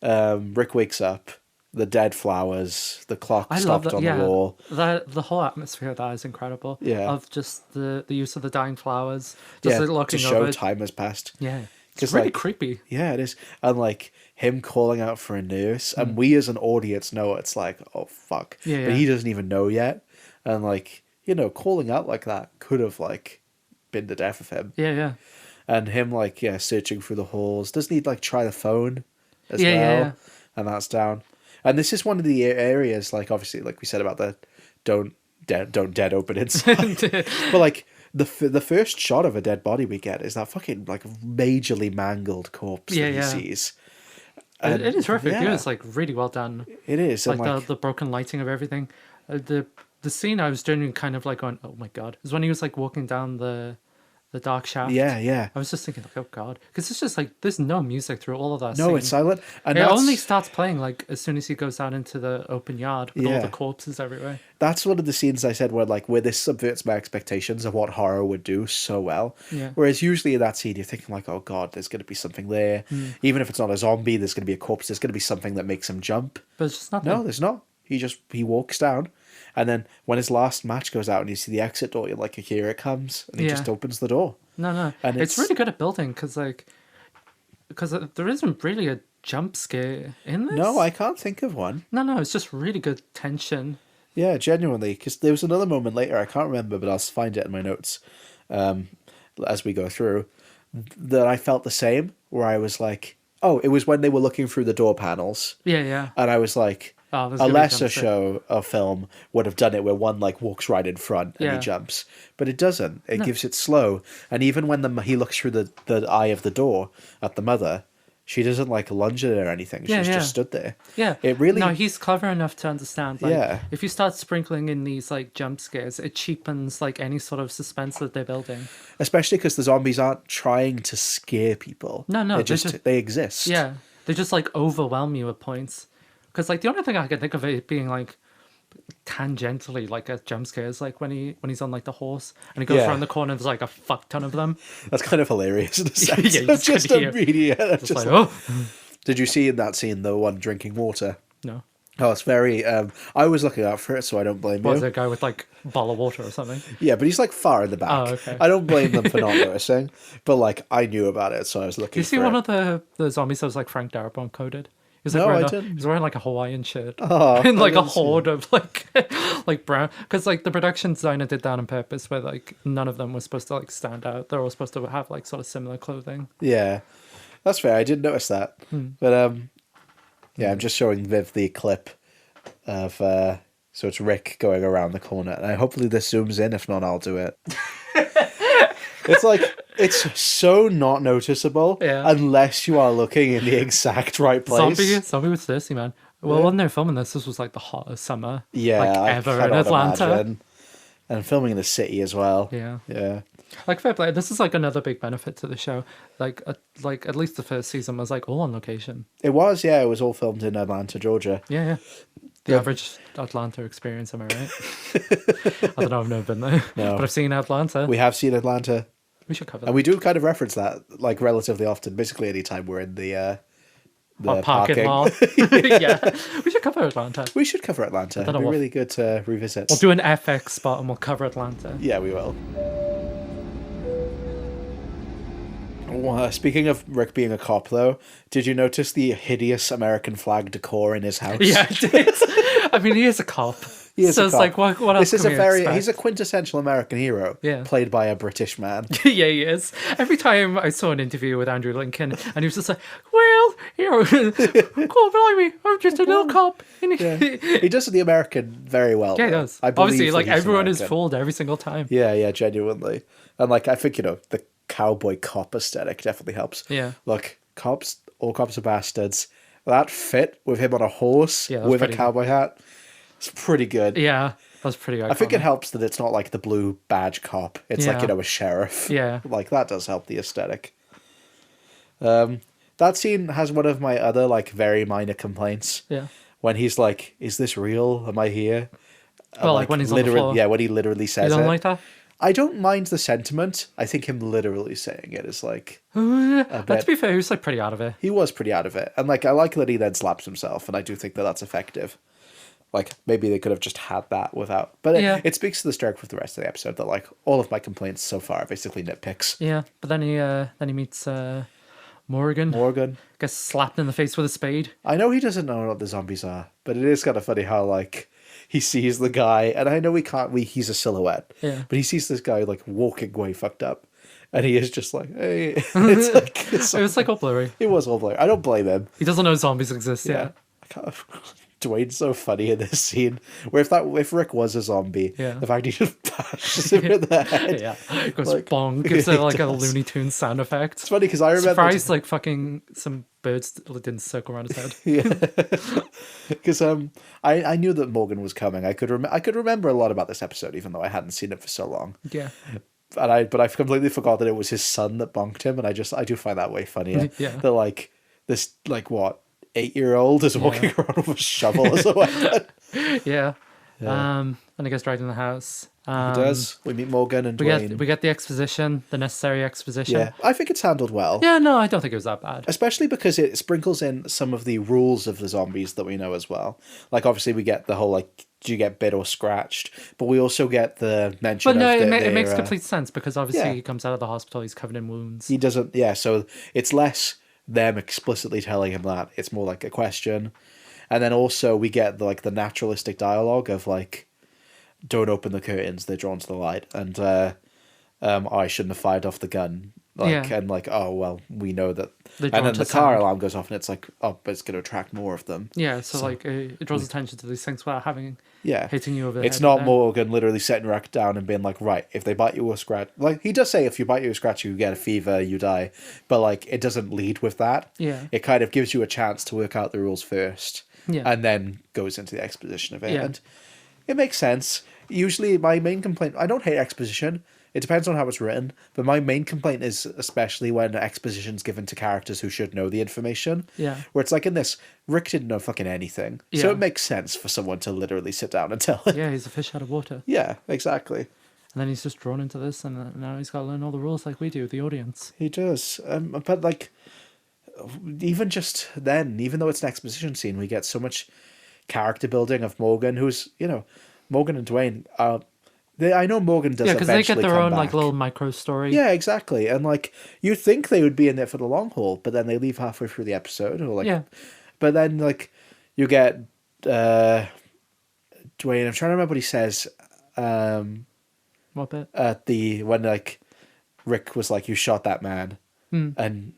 Rick wakes up, the dead flowers, the clock stopped on the wall. The whole atmosphere of that is incredible. Yeah. Of just the use of the dying flowers. Just looking to show over. time has passed. Yeah. It's really creepy. Yeah, it is. And like him calling out for a nurse, and we as an audience know it's like, oh fuck. Yeah, But he doesn't even know yet. And like, you know, calling out like that could have like been the death of him. Yeah, yeah. And him like, searching through the halls. Doesn't he like try the phone as well? Yeah. And that's down. And this is one of the areas, like obviously, like we said about the don't dead open inside. But like the first shot of a dead body we get is that fucking like majorly mangled corpse that he sees. And, it is horrific. It was like really well done. It is. Like, and, the broken lighting of everything. The scene I was genuinely kind of like going, oh my god, is when he was like walking down the dark shaft. Yeah. I was just thinking like, oh god, because it's just like there's no music through all of that. No, scene. it's silent, and it only starts playing like as soon as he goes out into the open yard with all the corpses everywhere. That's one of the scenes I said where this subverts my expectations of what horror would do so well. Yeah. Whereas usually in that scene you're thinking like, oh god, there's going to be something there. Even if it's not a zombie, there's going to be a corpse. There's going to be something that makes him jump. But it's just nothing. No, there's not. He walks down, and then when his last match goes out and you see the exit door, you're like, here it comes, and he just opens the door. No. And it's really good at building because there isn't really a jump scare in this. No, I can't think of one. No, it's just really good tension. Yeah, genuinely, because there was another moment later, I can't remember, but I'll find it in my notes as we go through, that I felt the same, where I was like, oh, it was when they were looking through the door panels. Yeah. And I was like, a lesser show or film would have done it where one like walks right in front and he jumps, but it doesn't. It gives it slow, and even when he looks through the eye of the door at the mother, she doesn't like lunge at it or anything. She's just stood there. Yeah, it really. No, he's clever enough to understand. Like, if you start sprinkling in these like jump scares, it cheapens like any sort of suspense that they're building. Especially because the zombies aren't trying to scare people. No, they exist. Yeah, they just like overwhelm you at points. Because like the only thing I can think of it being like tangentially like a jump scare is like when he's on like the horse and he goes around the corner and there's like a fuck ton of them. That's kind of hilarious in a sense. You just immediate. Just like, oh. Did you see in that scene the one drinking water? No. Oh, it's very. I was looking out for it, so I don't blame you. Was there a guy with like a bottle of water or something? Yeah, but he's like far in the back. Oh, okay. I don't blame them for not noticing, but like I knew about it, so I was looking. Did you see one of the zombies that was like Frank Darabont coded? He was wearing like a Hawaiian shirt and like a horde of like brown, because like the production designer did that on purpose, where like none of them was supposed to like stand out. They're all supposed to have like sort of similar clothing. Yeah, that's fair. I didn't notice that, but I'm just showing Viv the clip of so it's Rick going around the corner, and hopefully this zooms in. If not, I'll do it. It's like, it's so not noticeable unless you are looking in the exact right place. Zombie was thirsty, man. Well, when they were filming this was like the hottest summer ever in Atlanta. Imagine. And filming in the city as well. Yeah. Like, fair play. This is like another big benefit to the show. Like at least the first season was like all on location. It was, yeah. It was all filmed in Atlanta, Georgia. Yeah. The average Atlanta experience, am I right? I don't know, I've never been there. No. But I've seen Atlanta. We have seen Atlanta. We should cover that. And we do kind of reference that, like, relatively often. Basically, anytime we're in the parking lot. Yeah. We should cover Atlanta. We should cover Atlanta. It'd be really good to revisit. We'll do an FX spot and we'll cover Atlanta. Yeah, we will. Speaking of Rick being a cop, though, did you notice the hideous American flag decor in his house? Yeah, I did. I mean, he is a cop. It's like, what else this is expect? He's a quintessential American hero, played by a British man. Yeah, he is. Every time I saw an interview with Andrew Lincoln, and he was just like, well, you know, God blimey, I'm just a little cop. He does the American very well. Yeah, he does. Obviously, like, everyone is fooled every single time. Yeah, genuinely. And, like, I think, the cowboy cop aesthetic definitely helps. Yeah. Look, all cops are bastards. That fit with him on a horse with a cowboy hat. It's pretty good. Yeah, that's pretty iconic. I think it helps that it's not like the blue badge cop. It's like, a sheriff. Yeah. Like, that does help the aesthetic. That scene has one of my other, like, very minor complaints. Yeah. When he's like, is this real? Am I here? Well, like when he's on the floor. Yeah, when he literally says You don't it. like that? I don't mind the sentiment. I think him literally saying it is like... To be fair, he was like pretty out of it. He was pretty out of it. And like, I like that he then slaps himself, and I do think that that's effective. Like, maybe they could have just had that without... But it speaks to the strength of the rest of the episode that, like, all of my complaints so far are basically nitpicks. Yeah, but then he meets Morgan. Gets slapped in the face with a spade. I know he doesn't know what the zombies are, but it is kind of funny how, like, he sees the guy, and I know he's a silhouette, but he sees this guy, like, walking way fucked up, and he is just like, hey. It was like all blurry. It was all blurry. I don't blame him. He doesn't know zombies exist yet. Dwayne's so funny in this scene. Where if Rick was a zombie, the fact he just bashes him in the head. It goes like, bonk. Gives it like a Looney Tunes sound effect. It's funny because I remember... Surprised like fucking some birds didn't circle around his head. Because I knew that Morgan was coming. I could remember a lot about this episode, even though I hadn't seen it for so long. Yeah. But I completely forgot that it was his son that bonked him, and I do find that way funnier. That like this, like, what, 8-year-old is walking around with a shovel as a weapon. And he gets dragged in the house. He does. We meet Morgan and Dwayne. We get the exposition, the necessary exposition. Yeah, I think it's handled well. Yeah, no, I don't think it was that bad. Especially because it sprinkles in some of the rules of the zombies that we know as well. Like, obviously, we get the whole, like, do you get bit or scratched? But we also get the mention of... But no, it makes complete sense, because obviously he comes out of the hospital, he's covered in wounds. He doesn't... Yeah, so it's less them explicitly telling him that. It's more like a question. And then also we get, the naturalistic dialogue of, like, don't open the curtains, they're drawn to the light, and I shouldn't have fired off the gun, and like, oh well, we know that, and then the car alarm goes off, and it's like, oh, but it's going to attract more of them. So like it draws attention to these things without having hitting you over the it's head. not Morgan literally setting Rick down and being like, right, if they bite you or scratch, like he does say, if you bite you or scratch you get a fever, you die, but like it doesn't lead with that. It kind of gives you a chance to work out the rules first, and then goes into the exposition of it, and it makes sense. Usually my main complaint, I don't hate exposition, it depends on how it's written, but my main complaint is especially when exposition's given to characters who should know the information. Where it's like in this, Rick didn't know fucking anything. So it makes sense for someone to literally sit down and tell him. Yeah, he's a fish out of water. Yeah, exactly. And then he's just drawn into this, and now he's got to learn all the rules like we do, the audience. He does. But like, even just then, even though it's an exposition scene, we get so much character building of Morgan, who's, Morgan and Dwayne, I know Morgan does because they get their own back. like little micro story. Yeah, exactly. And like, you'd think they would be in there for the long haul, but then they leave halfway through the episode, or like, but then like, you get Dwayne. I'm trying to remember what he says. What bit? When like Rick was like, "You shot that man," and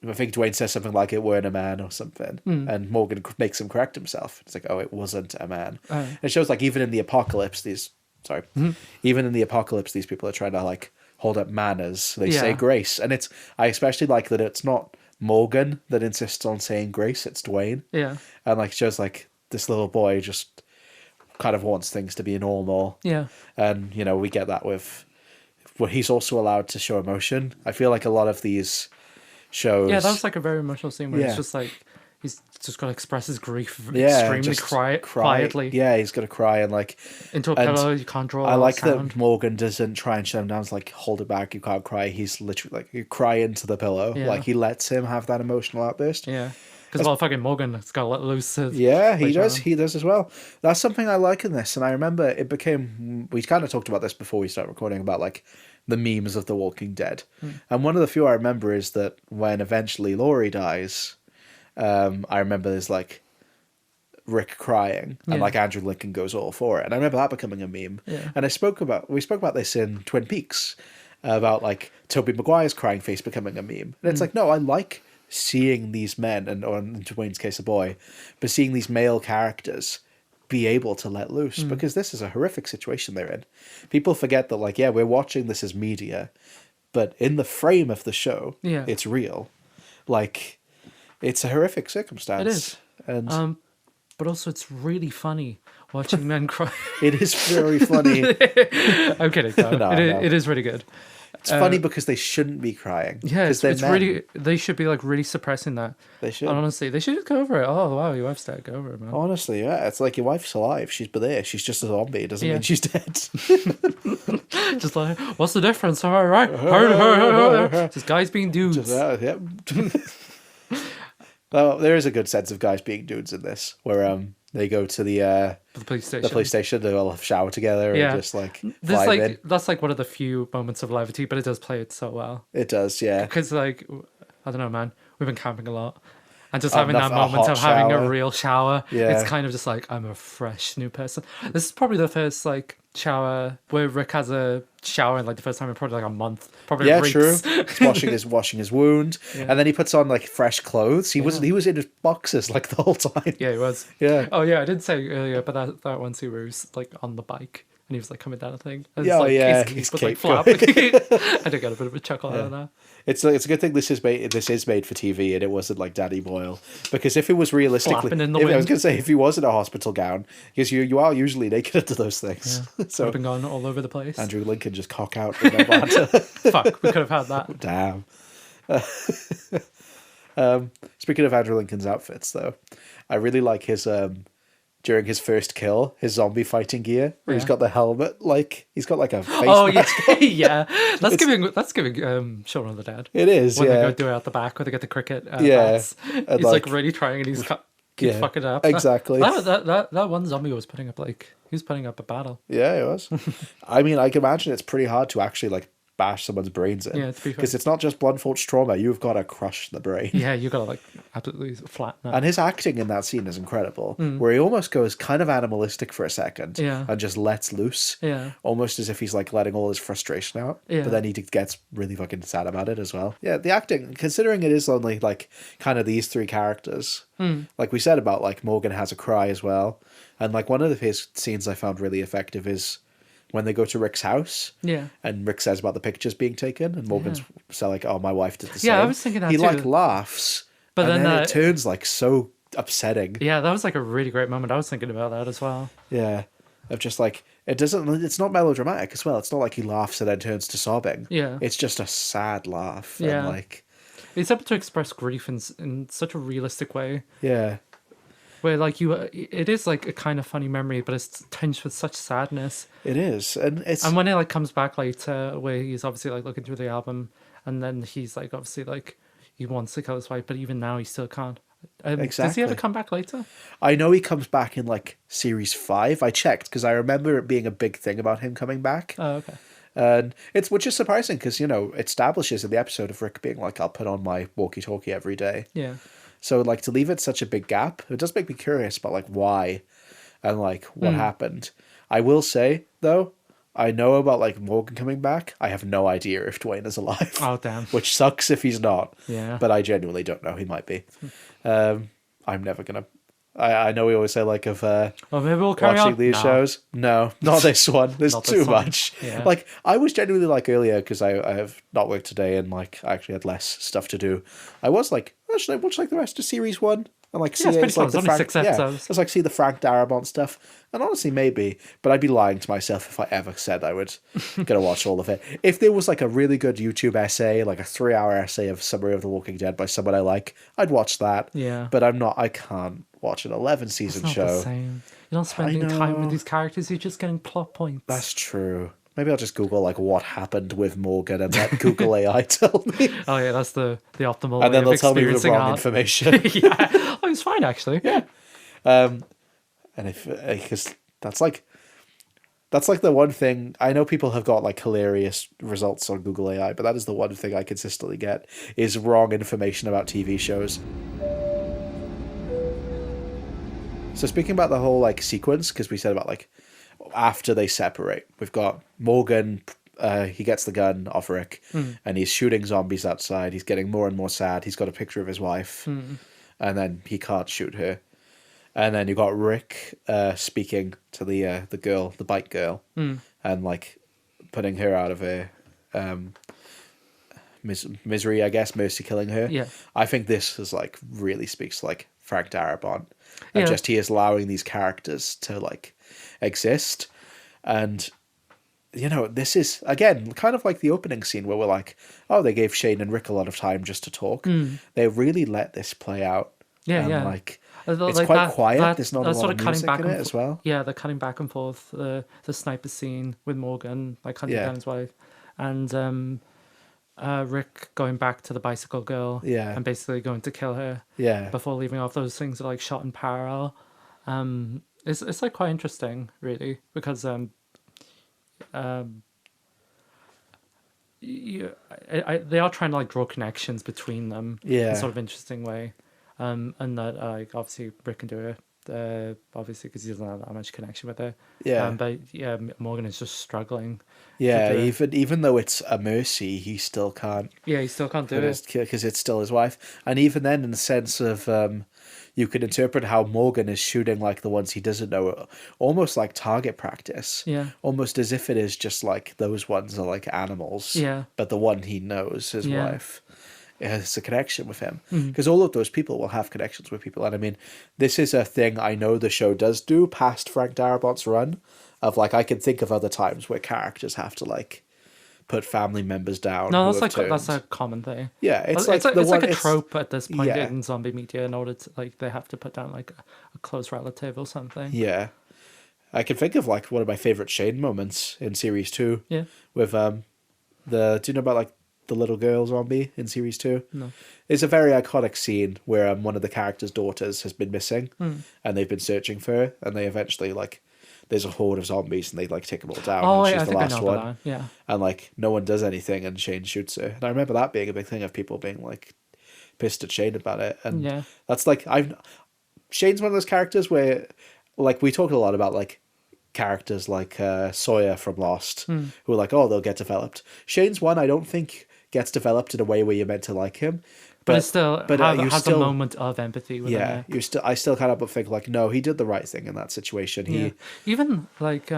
I think Dwayne says something like, "It weren't a man" or something, and Morgan makes him correct himself. It's like, "Oh, it wasn't a man." It shows like even in the apocalypse, even in the apocalypse, these people are trying to like hold up manners. They say grace, and I especially like that it's not Morgan that insists on saying grace; it's Dwayne. And like it shows like this little boy just kind of wants things to be normal. And we get that with. Well, he's also allowed to show emotion. I feel like a lot of these shows. Yeah, that was like a very emotional scene where it's just like he's just got to express his grief extremely quietly. Yeah, he's got to cry and like into a pillow. You can't draw. I like that Morgan doesn't try and shut him down. It's like, hold it back. You can't cry. He's literally like, you cry into the pillow. Like he lets him have that emotional outburst. Because fucking Morgan's got to let loose. He does. He does as well. That's something I like in this, and I remember it became. We kind of talked about this before we started recording about like the memes of The Walking Dead, and one of the few I remember is that when eventually Laurie dies, I remember there's like Rick crying, and like Andrew Lincoln goes all for it, and I remember that becoming a meme. And we spoke about this in Twin Peaks about like Tobey Maguire's crying face becoming a meme, and it's like, no, I like seeing these men, or in Dwayne's case a boy, but seeing these male characters be able to let loose, because this is a horrific situation they're in. People forget that like, we're watching this as media, but in the frame of the show, it's real. Like, it's a horrific circumstance. It is. And but also it's really funny watching men cry. It is very funny. I'm kidding. No, No, it is really good. It's funny because they shouldn't be crying. Yeah, because it's really. They should be like really suppressing that. They should. And honestly, they should just go over it. Oh wow, your wife's dead. Go over it, man. Honestly, yeah. It's like your wife's alive. She's there. She's just a zombie. It doesn't mean she's dead. Just like, what's the difference? All right. Just guys being dudes. Yep. Well, there is a good sense of guys being dudes in this, where they go to the police station. The police station. They all shower together and just like There's vibe in. that's like one of the few moments of levity, but it does play it so well. It does, yeah. Because like I don't know, man, we've been camping a lot, and just Oh, having that a moment hot of having shower. a real shower, Yeah. it's kind of just like I'm a fresh new person. This is probably the first like shower where Rick has a shower in like the first time in probably like a month. Probably Yeah, reeks. true. He's washing his wound, and then he puts on like fresh clothes. He was in his boxers like the whole time. Yeah, it was. Yeah. Oh yeah, I did say earlier, but that one scene where he was like on the bike and he was like coming down a thing. And Yeah, his his cape was like cape flapping. I did get a bit of a chuckle out of that. It's a good thing this is made for TV and it wasn't like Danny Boyle, because if it was realistically, Flapping in the I was wind. gonna say if he was in a hospital gown, because you are usually naked into those things. So We've been going all over the place. Andrew Lincoln just cock out in Atlanta. Fuck, we could have had that. Damn. Speaking of Andrew Lincoln's outfits, though, I really like his during his first kill, his zombie fighting gear, where he's got the helmet, like he's got like a face mask. Yeah. That's giving Shaun of the Dead. It is, when yeah. they go do it out the back, where they get the cricket. Bats. And He's like really trying, and he's keeps fucking it up. Exactly. That one zombie was putting up a battle. Yeah, it was. I mean, I can imagine it's pretty hard to actually like bash someone's brains in. Yeah, to be fair. Because it's not just blunt force trauma. You've got to crush the brain. Yeah, you gotta like absolutely flatten it. And his acting in that scene is incredible, where he almost goes kind of animalistic for a second and just lets loose. Yeah. Almost as if he's like letting all his frustration out. Yeah. But then he gets really fucking sad about it as well. Yeah, the acting, considering it is only like kind of these three characters, like we said about like Morgan has a cry as well. And like one of his scenes I found really effective is when they go to Rick's house, and Rick says about the pictures being taken, and Morgan's so like, "Oh, my wife did the same." Yeah, I was thinking that he too. like laughs, But and then it turns like so upsetting. Yeah, that was like a really great moment. I was thinking about that as well. Yeah, of just like it's not melodramatic as well. It's not like he laughs and then turns to sobbing. Yeah, it's just a sad laugh. Yeah, and like it's able to express grief in such a realistic way. Yeah. Where like it is like a kind of funny memory, but it's tinged with such sadness. It is, and when it like comes back later, where he's obviously like looking through the album, and then he's like obviously like he wants to kill his wife, but even now he still can't. Exactly. Does he ever come back later? I know he comes back in like series 5. I checked because I remember it being a big thing about him coming back. Oh, okay. And which is surprising because it establishes in the episode of Rick being like, I'll put on my walkie-talkie every day. Yeah. So like to leave it such a big gap, it does make me curious about like why and like what happened. I will say though, I know about like Morgan coming back. I have no idea if Dwayne is alive. Oh damn! Which sucks if he's not. Yeah. But I genuinely don't know. He might be. I'm never gonna. I know we always say like of maybe we'll carry watching on. these shows. No, not this one. There's too much. Yeah. Like I was genuinely like earlier because I have not worked today and like I actually had less stuff to do. I was like, should I watch like the rest of series 1 and like see it's pretty it's fun. like It's the only Frank, 6 episodes. just like see the Frank Darabont stuff. And honestly, maybe, but I'd be lying to myself if I ever said I would gonna watch all of it. If there was like a really good YouTube essay, like a 3-hour essay of Summary of the Walking Dead by someone I like, I'd watch that. Yeah. But I can't watch an 11-season It's not show. the same. You're not spending time with these characters. You're just getting plot points. That's true. Maybe I'll just Google like what happened with Morgan and let Google AI tell me. Oh yeah, that's the optimal. And then way they'll of tell me the experiencing wrong art. information. Yeah, oh, it's fine actually. Yeah. And if because that's like the one thing I know people have got like hilarious results on Google AI, but that is the one thing I consistently get is wrong information about TV shows. So speaking about the whole like sequence, because we said about like after they separate, we've got Morgan. He gets the gun off Rick, and he's shooting zombies outside. He's getting more and more sad. He's got a picture of his wife, and then he can't shoot her. And then you got Rick speaking to the girl, the bike girl, and like putting her out of her misery, I guess, mercy killing her. Yeah. I think this is like really speaks to like Frank Darabont, and just he is allowing these characters to like exist. And this is again kind of like the opening scene where we're like, oh, they gave Shane and Rick a lot of time just to talk. They really let this play out. Like it's like quite quiet. There's not a lot of music in it as well. Yeah, they're cutting back and forth. The sniper scene with Morgan, like hunting down his wife, and Rick going back to the bicycle girl. And basically going to kill her. Before leaving off. Those things are like shot in parallel. It's like quite interesting, really, because they are trying to like draw connections between them in a sort of interesting way, and that like obviously Rick can do it, obviously because he doesn't have that much connection with her. But Morgan is just struggling. Even though it's a mercy, he still can't. He still can't do it because it's still his wife, and even then, in the sense of you could interpret how Morgan is shooting like the ones he doesn't know, almost like target practice. Almost as if it is just like those ones are like animals. But the one he knows, his wife, has a connection with him. Because all of those people will have connections with people. And I mean, this is a thing I know the show does do past Frank Darabont's run. Of like, I can think of other times where characters have to like put family members down. No, that's a common thing. It's like a trope at this point in zombie media. In order to like, they have to put down like a close relative or something. I can think of like one of my favorite Shane moments in series 2. With do you know about like the little girl zombie in series 2? No. It's a very iconic scene where one of the characters' daughters has been missing, and they've been searching for her, and they eventually like. There's a horde of zombies and they like take them all down. Oh, and she's the last one. Yeah. And like no one does anything and Shane shoots her. And I remember that being a big thing of people being like pissed at Shane about it. And that's like Shane's one of those characters where like we talk a lot about like characters like Sawyer from Lost who are like, oh, they'll get developed. Shane's one I don't think gets developed in a way where you're meant to like him. But it still has a moment of empathy with him. I still kind of think like, no, he did the right thing in that situation. Even like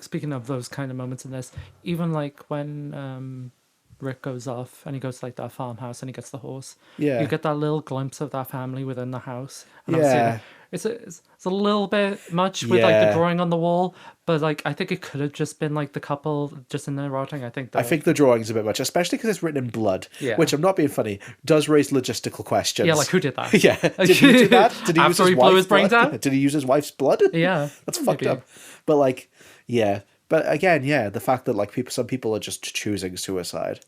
speaking of those kind of moments in this, even like when Rick goes off and he goes to like that farmhouse and he gets the horse. You get that little glimpse of that family within the house. And obviously it's a little bit much with like the drawing on the wall, but like I think it could have just been like the couple just in there rotting. I think the drawing's a bit much, especially because it's written in blood, which I'm not being funny, does raise logistical questions. Like who did that? Did he do that? Did he After he blew his brains out? Did he use his wife's blood? That's fucked up. But like, but again, the fact that like some people are just choosing suicide.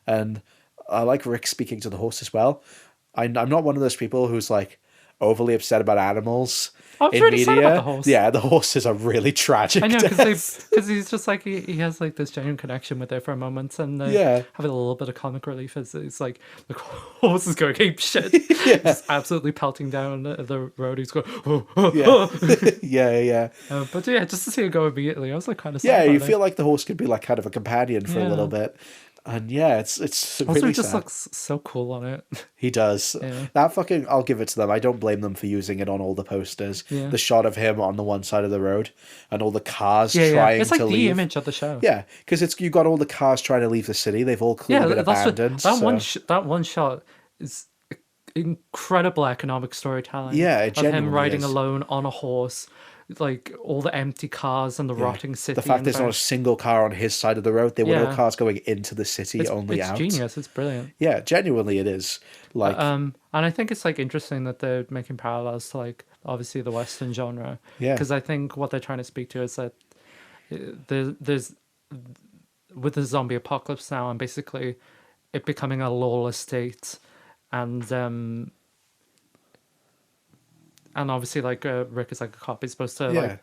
And I like Rick speaking to the horse as well. I'm not one of those people who's like overly upset about animals in media. About the horse. The horses are really tragic. I know, because he's just like he has like this genuine connection with it for a moment, and having a little bit of comic relief as it's like the horse is going ape shit, just absolutely pelting down the road. He's going, but just to see it go immediately, I was like kind of sad. You feel like the horse could be like kind of a companion for a little bit. And it's also really he just sad. looks so cool on it. He does. That fucking, I'll give it to them. I don't blame them for using it on all the posters. The shot of him on the one side of the road and all the cars trying to leave. It's like the image of the show. Yeah, because you got all the cars trying to leave the city. They've all clearly been abandoned. That one shot is incredible economic storytelling. It of him riding is. alone on a horse. Like all the empty cars and the rotting city. The fact there's not a single car on his side of the road. There were no cars going into the city, only out. It's genius. It's brilliant. Yeah, genuinely it is. Like, and I think it's like interesting that they're making parallels to like obviously the Western genre. Because I think what they're trying to speak to is that there's with the zombie apocalypse now and basically it becoming a lawless state and obviously, like, Rick is like a cop. He's supposed to, like,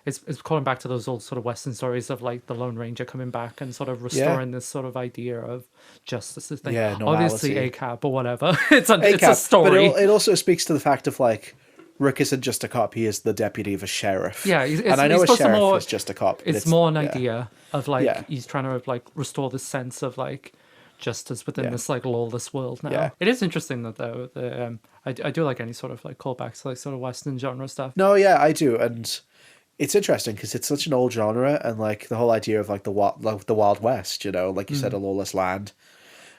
it's calling back to those old sort of Western stories of, like, the Lone Ranger coming back and sort of restoring this sort of idea of justice. Thing. Obviously, ACAB or whatever. It's a story. But it also speaks to the fact of, like, Rick isn't just a cop. He is the deputy of a sheriff. And I know a sheriff is just a cop. It's more an idea of, like, he's trying to, like, restore the sense of, like, justice within this like lawless world now. It is interesting that though I do like any sort of like callbacks to like sort of Western genre stuff. No, I do, and it's interesting because it's such an old genre, and like the whole idea of like the Wild West, like you said, a lawless land,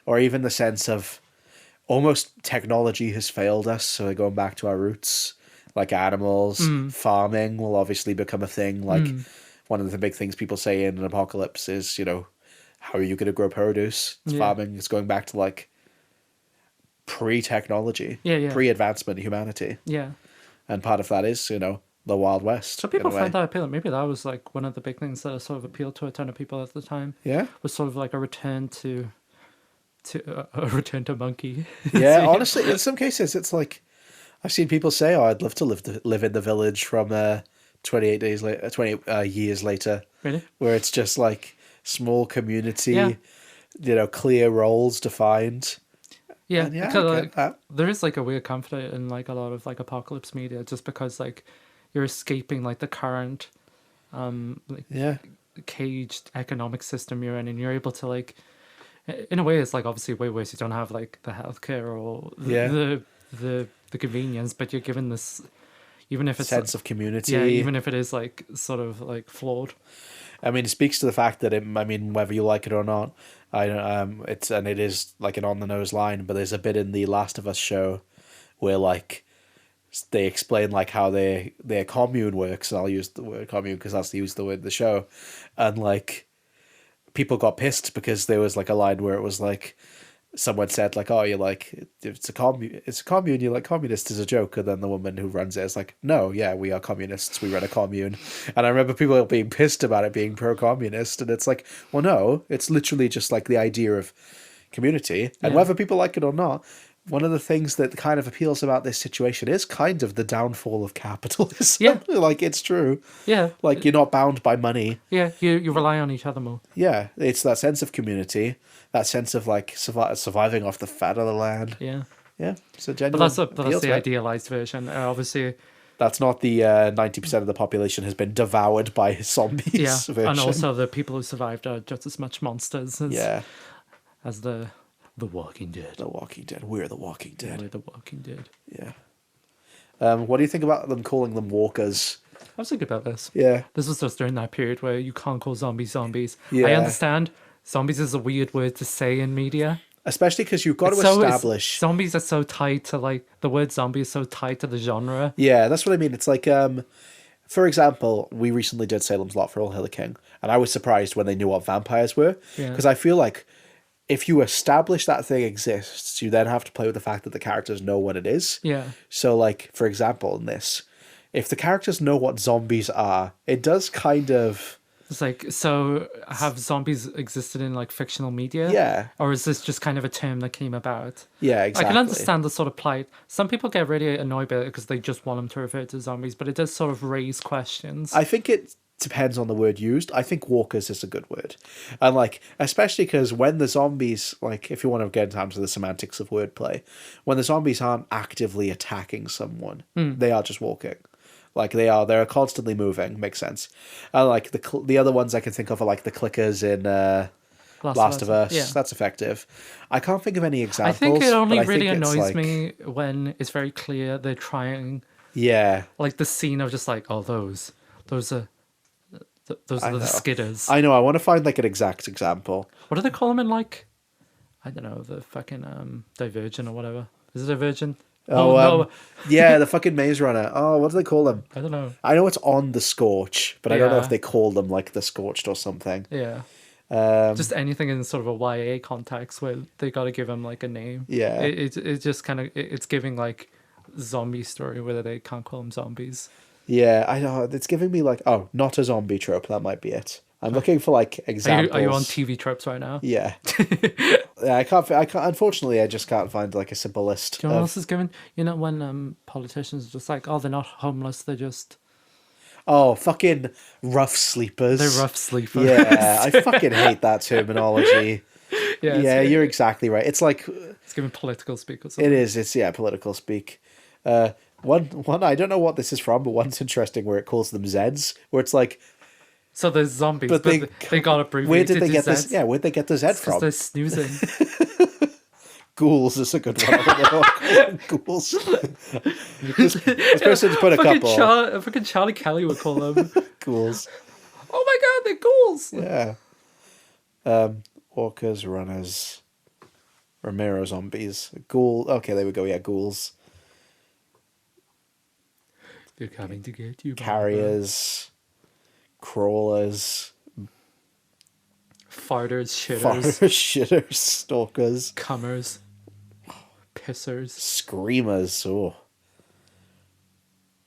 or even the sense of almost technology has failed us, so we're going back to our roots, like animals. Farming will obviously become a thing. Like one of the big things people say in an apocalypse is, how are you going to grow produce? Farming is going back to like pre-technology, pre-advancement of humanity. Yeah. And part of that is, the Wild West. So people find that appealing. Maybe that was like one of the big things that sort of appealed to a ton of people at the time. Yeah. Was sort of like a return to monkey. Yeah, honestly, in some cases, it's like I've seen people say, "Oh, I'd love to live in the village from 28 days later, 20 years later." Really? Where it's just like small community, clear roles defined. Yeah, And because there is like a weird comfort in like a lot of like apocalypse media, just because like you're escaping like the current, caged economic system you're in, and you're able to like, in a way, it's like obviously way worse. You don't have like the healthcare or the convenience, but you're given this, even if it's sense of community. Yeah, even if it is like sort of like flawed. I mean, it speaks to the fact that whether you like it or not, it is like an on the nose line. But there's a bit in the Last of Us show where like they explain like how their commune works. And I'll use the word commune because that's the word in the show, and like people got pissed because there was like a line where it was like someone said like, "Oh, you're like it's a commune, you're like communist" as a joke, and then the woman who runs it is like, "No, yeah, we are communists, we run a commune." And I remember people being pissed about it being pro-communist, and it's like, well, no, it's literally just like the idea of community, and whether people like it or not. One of the things that kind of appeals about this situation is kind of the downfall of capitalism. Yeah. Like, it's true. Yeah. Like, you're not bound by money. Yeah, you rely on each other more. Yeah, it's that sense of community, that sense of, like, surviving off the fat of the land. Yeah. Yeah, it's a genuine But that's the idealized version. Obviously... That's not the 90% of the population has been devoured by zombies version. And also the people who survived are just as much monsters as the Walking Dead. The Walking Dead. We're the Walking Dead. We're the Walking Dead. Yeah. What do you think about them calling them walkers? I was thinking about this. Yeah. This was just during that period where you can't call zombies zombies. Yeah. I understand zombies is a weird word to say in media. Especially because you've got to establish... Zombies are so tied to, like... The word zombie is so tied to the genre. Yeah, that's what I mean. It's like... For example, we recently did Salem's Lot for All Hail the King, and I was surprised when they knew what vampires were. Because I feel like if you establish that thing exists, you then have to play with the fact that the characters know what it is. Yeah. So, like, for example, in this, if the characters know what zombies are, it does kind of... It's like, so have zombies existed in, like, fictional media? Yeah. Or is this just kind of a term that came about? Yeah, exactly. I can understand the sort of plight. Some people get really annoyed by it because they just want them to refer to zombies, but it does sort of raise questions. I think it depends on the word used. I think walkers is a good word. And, like, especially because when the zombies, like, if you want to get into the semantics of wordplay, when the zombies aren't actively attacking someone, they are just walking. Like, they're constantly moving. Makes sense. Like, the other ones I can think of are, like, the clickers in Last of Us. Yeah. That's effective. I can't think of any examples. I think it only really annoys me when it's very clear they're trying... Yeah. Like, the scene of just like, oh, those are the skidders. I know. I want to find, like, an exact example. What do they call them in, like... I don't know, the fucking Divergent or whatever. Is it Divergent? No. Yeah, the fucking Maze Runner. Oh, what do they call them? I don't know. I know it's On the Scorch, but I don't know if they call them like the Scorched or something. Yeah. Just anything in sort of a YA context where they got to give them like a name. Yeah. It just kind of it's giving like zombie story whether they can't call them zombies. Yeah, I know. It's giving me like not a zombie trope. That might be it. I'm looking for like examples. Are you on TV tropes right now? Yeah. Yeah, I can't. Unfortunately, I just can't find like a simple list. Do you know what else is given? You know when politicians are just like, oh, they're not homeless, they're just... Oh, fucking rough sleepers. They're rough sleepers. Yeah, I fucking hate that terminology. Yeah, you're exactly right. It's like... It's giving political speak or something. It is. It's, political speak. One, I don't know what this is from, but one's interesting where it calls them Zeds, where it's like... So there's zombies, but they got abbreviated. Where did they get Zeds. this? Yeah, where'd they get the Z from? They're snoozing. Ghouls is a good one. Ghouls. This person's put a couple. Fucking Charlie Kelly would call them Ghouls. Oh my god, they're ghouls. Yeah. Walkers, runners. Romero zombies. Ghoul. Okay, there we go. Yeah, ghouls. They're coming to get you. Carriers. Crawlers. Farters, shitters, Farters, shitters, stalkers. cummers, pissers. Screamers. Oh.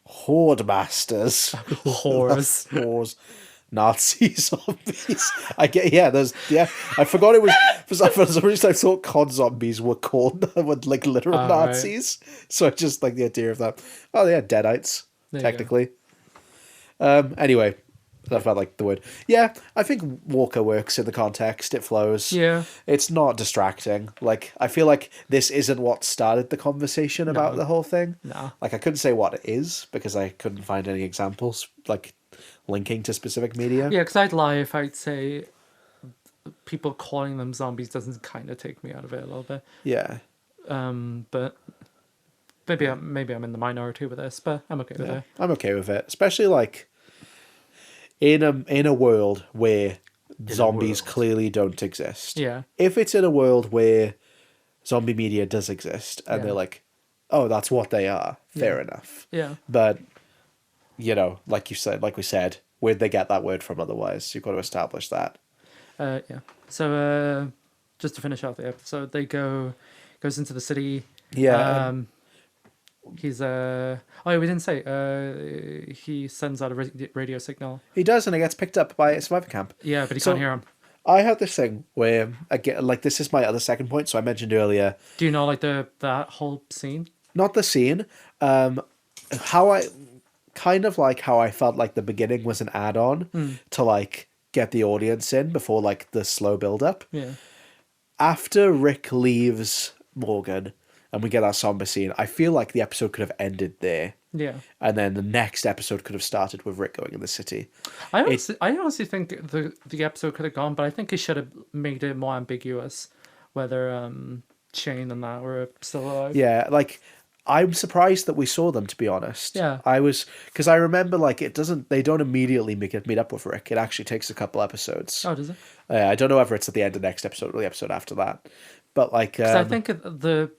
Horde masters. Whores. Whores. Nazi zombies. I forgot it was for some reason I thought COD zombies were called like literal Nazis. Right. So I just like the idea of that. Oh yeah, deadites, technically. Anyway, enough about like the word. Yeah, I think Walker works in the context. It flows. Yeah. It's not distracting. Like I feel like this isn't what started the conversation about the whole thing. No. Like I couldn't say what it is because I couldn't find any examples like linking to specific media. Yeah, because I'd lie if I'd say people calling them zombies doesn't kind of take me out of it a little bit. Yeah. But maybe I'm in the minority with this, but I'm okay with it. I'm okay with it, especially like in a world where zombies clearly don't exist. Yeah. If it's in a world where zombie media does exist and they're like, oh, that's what they are, fair enough. Yeah. But you know, like we said, where'd they get that word from otherwise? You've got to establish that. Yeah. So just to finish out the episode, goes into the city. Yeah. He's we didn't say he sends out a radio signal. He does, and it gets picked up by a survivor camp. Yeah, but he can't hear him. I had this thing where again, like this is my other second point. So I mentioned earlier. Do you know like that whole scene? Not the scene. How I felt like the beginning was an add-on to like get the audience in before like the slow build-up. Yeah. After Rick leaves Morgan and we get our somber scene, I feel like the episode could have ended there. Yeah. And then the next episode could have started with Rick going in the city. I honestly think the episode could have gone, but I think he should have made it more ambiguous whether Shane and that were still alive. Yeah, like I'm surprised that we saw them, to be honest. Yeah. Because I remember like they don't immediately meet up with Rick. It actually takes a couple episodes. Oh, does it? I don't know whether it's at the end of the next episode or the episode after that. But like... I think the...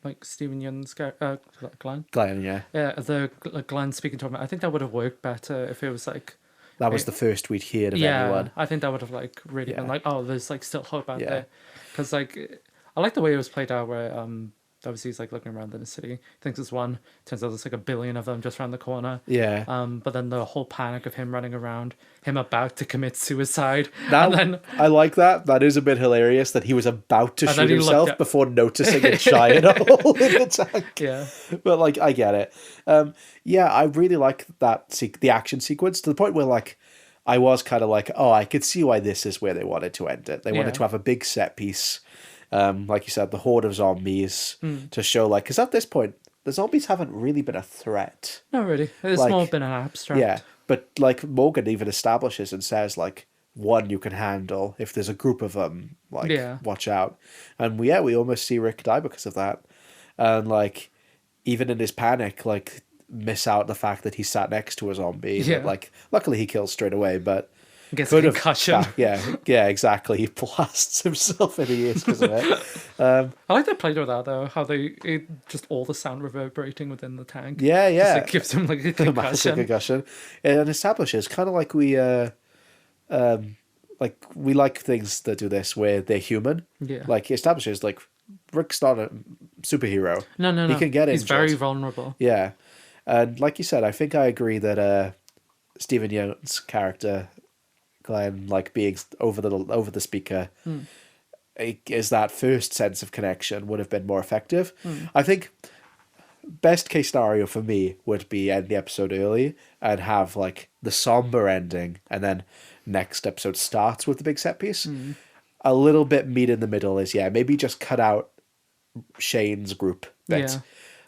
like Stephen Young's Glenn. Glenn, yeah. Yeah, Glenn speaking to him. I think that would have worked better if it was like... That was the first we'd heard of anyone. I think that would have like really been like, oh, there's like still hope out there. Because like, I like the way it was played out where obviously he's like looking around in the city, he thinks it's one, turns out there's like 1 billion of them just around the corner. Yeah. But then the whole panic of him running around, him about to commit suicide. I like that. That is a bit hilarious that he was about to shoot himself before noticing a giant hole in the tank. Yeah. But like, I get it. I really like the action sequence to the point where like, I was kind of like, oh, I could see why this is where they wanted to end it. They wanted to have a big set piece. Like you said, the horde of zombies to show like, because at this point, the zombies haven't really been a threat. Not really. It's like, more been an abstract. Yeah, but like Morgan even establishes and says like, one you can handle. If there's a group of them, like, watch out. And we almost see Rick die because of that. And like, even in his panic, like, miss out the fact that he sat next to a zombie. Yeah. That, like, luckily he kills straight away, but gets a concussion. Yeah, exactly. He blasts himself in the ears because of it. I like they played with that though. How just all the sound reverberating within the tank. Yeah. Just, it gives him like a concussion. And establishes kind of like we like things that do this where they're human. Yeah. Like he establishes like Rick's not a superhero. No. He can get He's injured. very vulnerable. Yeah. And like you said, I think I agree that Stephen Yeun's character, Glenn, like being over the speaker, is that first sense of connection would have been more effective. I think best case scenario for me would be end the episode early and have like the somber ending, and then next episode starts with the big set piece. A little bit meat in the middle is maybe just cut out Shane's group bit.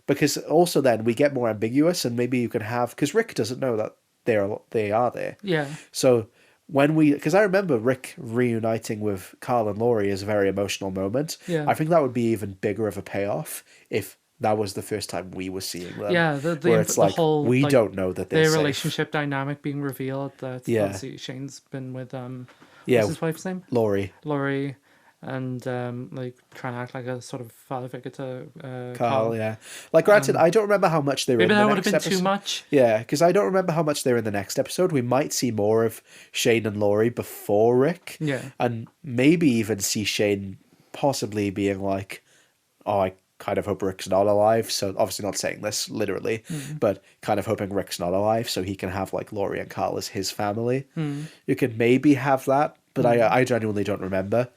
Because also then we get more ambiguous, and maybe you can have, because Rick doesn't know that they are there. Yeah. So because I remember Rick reuniting with Carl and Laurie is a very emotional moment. Yeah. I think that would be even bigger of a payoff if that was the first time we were seeing them. Yeah, where it's like, whole, we don't know that they're their safe. Relationship dynamic being revealed. That obviously Shane's been with what's his wife's name? Laurie. and like trying to act like a sort of father figure to Carl, yeah. Like, granted, I don't remember how much they were maybe in that the would have next been episode. too much. Yeah, because I don't remember how much they were in the next episode. We might see more of Shane and Laurie before Rick. Yeah. And maybe even see Shane possibly being like, oh, I kind of hope Rick's not alive. So obviously not saying this literally, but kind of hoping Rick's not alive so he can have like Laurie and Carl as his family. You could maybe have that, but I genuinely don't remember.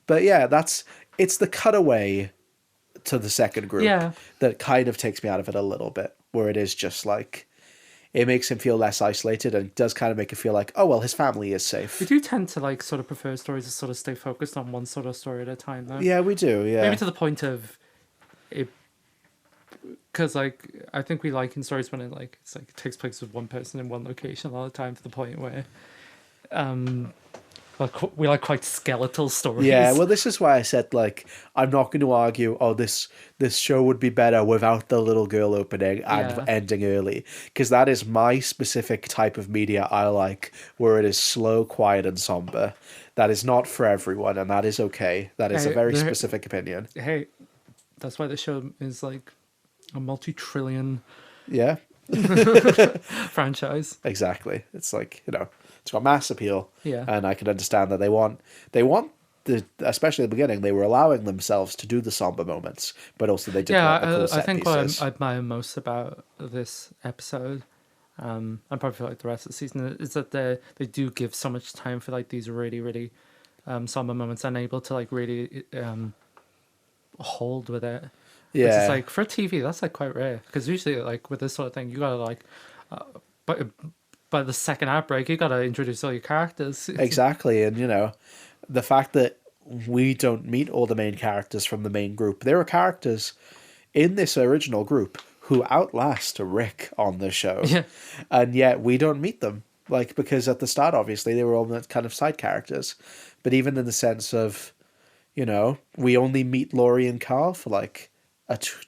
But yeah, it's the cutaway to the second group that kind of takes me out of it a little bit, where it is just like, it makes him feel less isolated and does kind of make it feel like, oh, well, his family is safe. We do tend to like sort of prefer stories to sort of stay focused on one sort of story at a time, though. Yeah, we do, yeah. Maybe to the point of it, because like I think we like in stories when it takes place with one person in one location all the time, to the point where like we like quite skeletal stories. Yeah, well, this is why I said, like, I'm not going to argue, oh, this show would be better without the little girl opening and ending early. Because that is my specific type of media I like, where it is slow, quiet, and somber. That is not for everyone, and that is okay. That is a very specific opinion. Hey, that's why the show is like a multi-trillion Yeah. franchise. Exactly. It's like, it's got mass appeal. Yeah. And I can understand that they want especially at the beginning, they were allowing themselves to do the somber moments, but also they did want the cool set I think pieces. what I admire most about this episode, and probably like the rest of the season, is that they do give so much time for like these really, really somber moments, and able to like really hold with it. Yeah. Which is like, for TV, that's like quite rare, because usually like with this sort of thing, you gotta like, but by the second outbreak, you gotta introduce all your characters. Exactly, and the fact that we don't meet all the main characters from the main group. There are characters in this original group who outlast Rick on the show, and yet we don't meet them. Like, because at the start, obviously, they were all kind of side characters, but even in the sense of, we only meet Laurie and Carl for like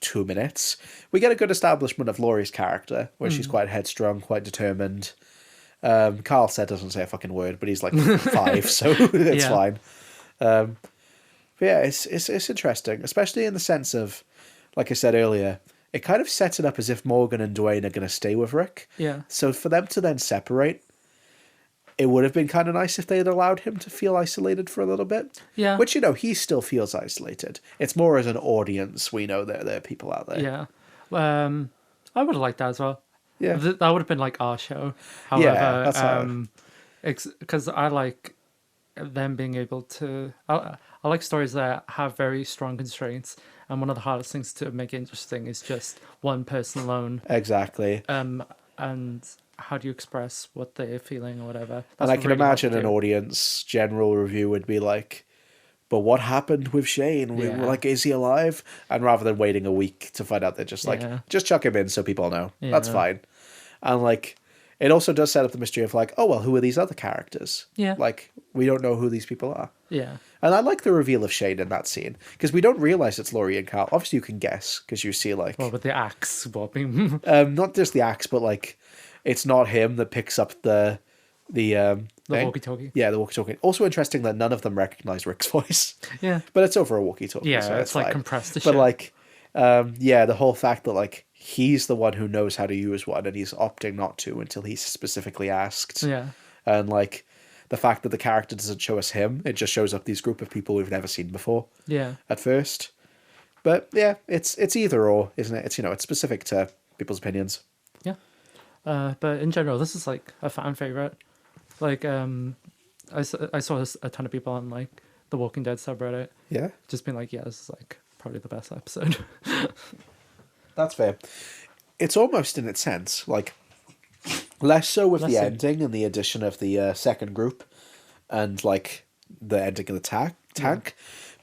2 minutes. We get a good establishment of Laurie's character, where she's quite headstrong, quite determined. Carl doesn't say a fucking word, but he's like 5, so it's fine. But yeah, it's interesting, especially in the sense of, like I said earlier, it kind of sets it up as if Morgan and Dwayne are going to stay with Rick. Yeah. So for them to then separate, it would have been kind of nice if they had allowed him to feel isolated for a little bit. Yeah. Which, he still feels isolated. It's more as an audience, we know that there are people out there. Yeah. I would have liked that as well. Yeah. That would have been like our show. However, that's because I like them being able to... I like stories that have very strong constraints, and one of the hardest things to make interesting is just one person alone. Exactly. And how do you express what they're feeling or whatever? And I can imagine an audience general review would be like, but what happened with Shane? We were like, is he alive? And rather than waiting a week to find out, they're just like, just chuck him in so people know. Yeah. That's fine. And like, it also does set up the mystery of like, oh, well, who are these other characters? Yeah. Like, we don't know who these people are. Yeah. And I like the reveal of Shane in that scene, because we don't realize it's Laurie and Carl. Obviously, you can guess, because you see like... Well, with the axe swapping. not just the axe, but like, it's not him that picks up the walkie-talkie. Yeah, the walkie-talkie. Also interesting that none of them recognize Rick's voice. Yeah. But it's over a walkie-talkie. Yeah, so it's like fine. compressed to But shit. like, the whole fact that like, he's the one who knows how to use one and he's opting not to until he's specifically asked. Yeah. And like, the fact that the character doesn't show us him, it just shows up these group of people we've never seen before. Yeah. At first. But yeah, it's either or, isn't it? It's, it's specific to people's opinions. Yeah. But in general, this is like a fan favorite. Like, I saw a ton of people on like the Walking Dead subreddit. Yeah. Just being like, yeah, this is like probably the best episode. That's fair. It's almost in its sense, like, less so with the ending and the addition of the second group and like the ending of the tank.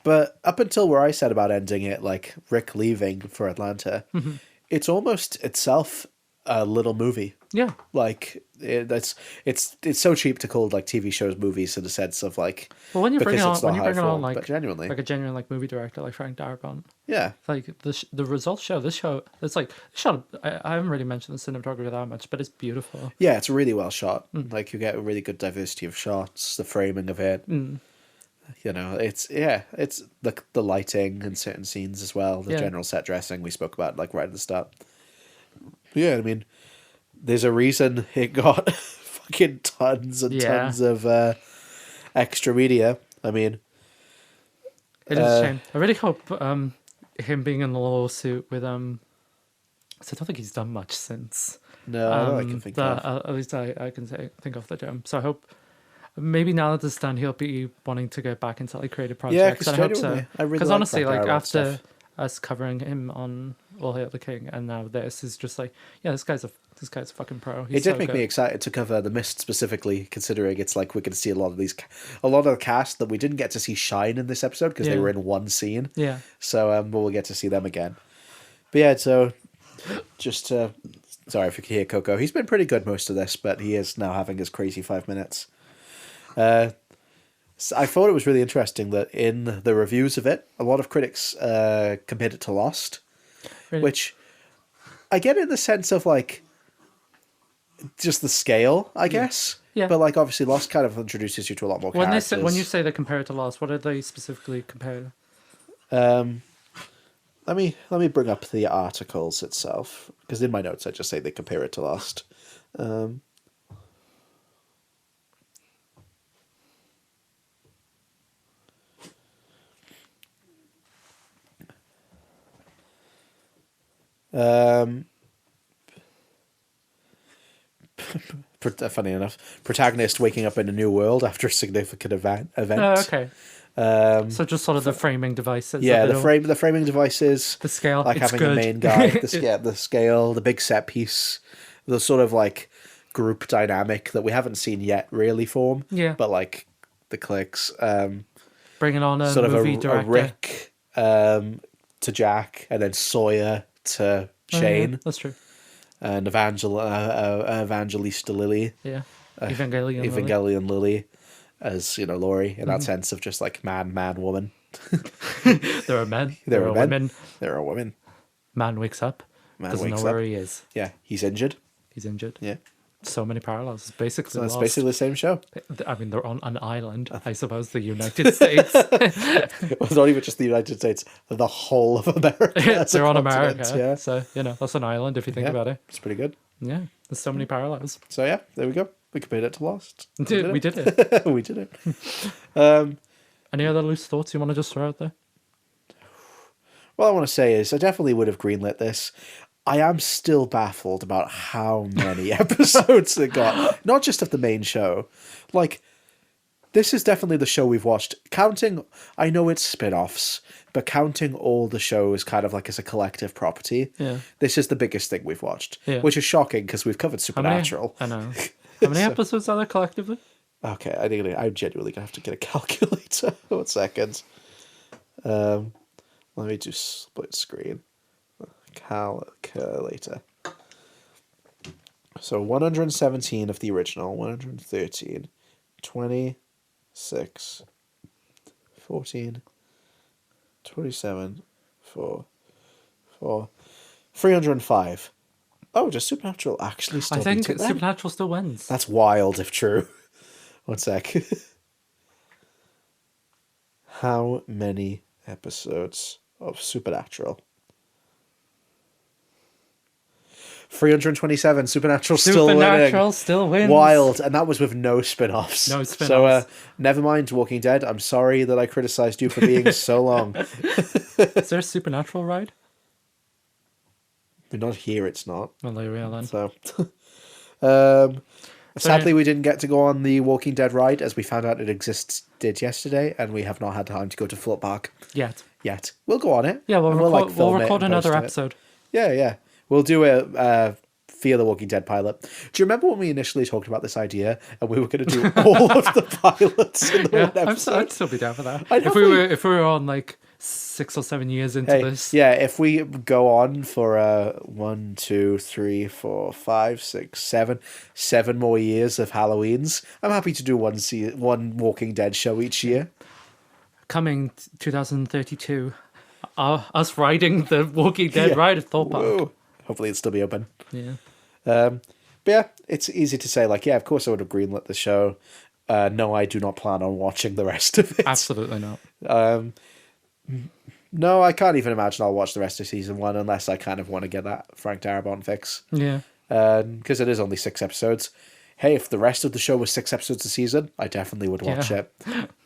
But up until where I said about ending it, like Rick leaving for Atlanta, it's almost itself a little movie. Yeah. Like, it's so cheap to call like TV shows movies in the sense of like, well, when you bring because it on like, but genuinely, like a genuine like movie director like Frank Darabont, yeah, like the results show. This show, it's like shot. I haven't really mentioned the cinematography that much, but it's beautiful. Yeah, it's really well shot. Like, you get a really good diversity of shots, the framing of it. You know, it's the lighting in certain scenes as well, the Yeah. general set dressing we spoke about like right at the start. Yeah, I mean, there's a reason it got fucking tons and Yeah. tons of extra media. I mean, It is a shame. I really hope him being in the lawsuit with 'cause I don't think he's done much since. no, I don't can think of. At least I can think of the gem. So I hope maybe now that it's done, he'll be wanting to go back into like creative Yeah, projects. And I hope so. genuinely, I really Because like honestly, Black like Arrow and after stuff. us covering him on All Hail the King, and now this is just like, yeah, this guy's a fucking pro. He's It did so make good. me excited to cover The Mist specifically, considering it's like we're going to see a lot of the cast that we didn't get to see shine in this episode because they Yeah. were in one scene. Yeah. So we'll get to see them again. But yeah, so just sorry if you can hear Coco. He's been pretty good most of this, but he is now having his crazy 5 minutes. So I thought it was really interesting that in the reviews of it, a lot of critics compared it to Lost, Really? which I get in the sense of like just the scale, I guess. Yeah. But like obviously Lost kind of introduces you to a lot more When characters. when you say they compare it to Lost, what are they specifically compared? Let me bring up the articles itself, because in my notes I just say they compare it to Lost. Funny enough, protagonist waking up in a new world after a significant event. Oh, okay. So just sort of the framing devices. Yeah, of it all. the framing devices, The scale, like it's having good. a main guy, the scale, the big set piece, the sort of like group dynamic that we haven't seen yet really form. Yeah. But like the clicks, Bringing on a sort of movie a director. Rick to Jack, and then Sawyer to Oh, yeah, Shane, that's true. and Evangelista Lily, Yeah. Evangelion. Lily. Evangelion Lily, as you know, Laurie, in that sense of just like man, woman. There are men. There are are men. women. There are women. Man wakes up. Man Doesn't wakes know where up. he is. Yeah, he's injured. He's injured. Yeah, So many parallels. It's basically so it's Lost. basically the same show. I mean, they're on an island. I suppose the United States. Well, not even just the United States, the whole of America. as a They're on continent, America. Yeah, So, that's an island if you think yeah, about it. it's pretty good. Yeah. There's so many parallels. So yeah, there we go. We compared it to Lost. Dude, we did it. We did it. Any other loose thoughts you want to just throw out there? What I want to say is I definitely would have greenlit this. I am still baffled about how many episodes it got. Not just of the main show. Like, this is definitely the show we've watched. Counting, I know it's spin-offs, but counting all the shows kind of like as a collective property, Yeah. this is the biggest thing we've watched. Yeah. Which is shocking because we've covered How many? Supernatural. I know. How many episodes are there collectively? Okay, I'm genuinely going to have to get a calculator. 1 second. Let me do split screen. Calculator. So 117 of the original, 113, 26, 14, 27, 4, 305. Oh, does Supernatural actually still I think beat it then? Supernatural still wins. That's wild if true. 1 sec. How many episodes of Supernatural? 327. Supernatural still Supernatural winning. still wins. Wild, and that was with no spin-offs. No So, spin-offs. never mind Walking Dead. I'm sorry that I criticized you for being so long. Is there a Supernatural ride? We're not here, it's not. Well, there we are then. So, sadly, we didn't get to go on the Walking Dead ride, as we found out it existed yesterday, and we have not had time to go to Float Park Yet. We'll go on it. Yeah, we'll and record, film we'll it record and another post it. episode. Yeah. We'll do a Fear the Walking Dead pilot. Do you remember when we initially talked about this idea and we were going to do all of the pilots in the Yeah, one episode? I'd still be down for that. I If definitely- we were on like 6 or 7 years into Hey, this. yeah, if we go on for 1, 2, 3, 4, 5, 6, 7 more years of Halloweens, I'm happy to do one Walking Dead show each year. Coming 2032, us riding the Walking Dead Yeah. ride at Thorpe Park. Whoa. Hopefully it'll still be open. Yeah. But yeah, it's easy to say, like, yeah, of course I would have greenlit the show. No, I do not plan on watching the rest of it. Absolutely not. No, I can't even imagine I'll watch the rest of season 1 unless I kind of want to get that Frank Darabont fix. Yeah. Because it is only 6 episodes. Hey, if the rest of the show was 6 episodes a season, I definitely would watch it.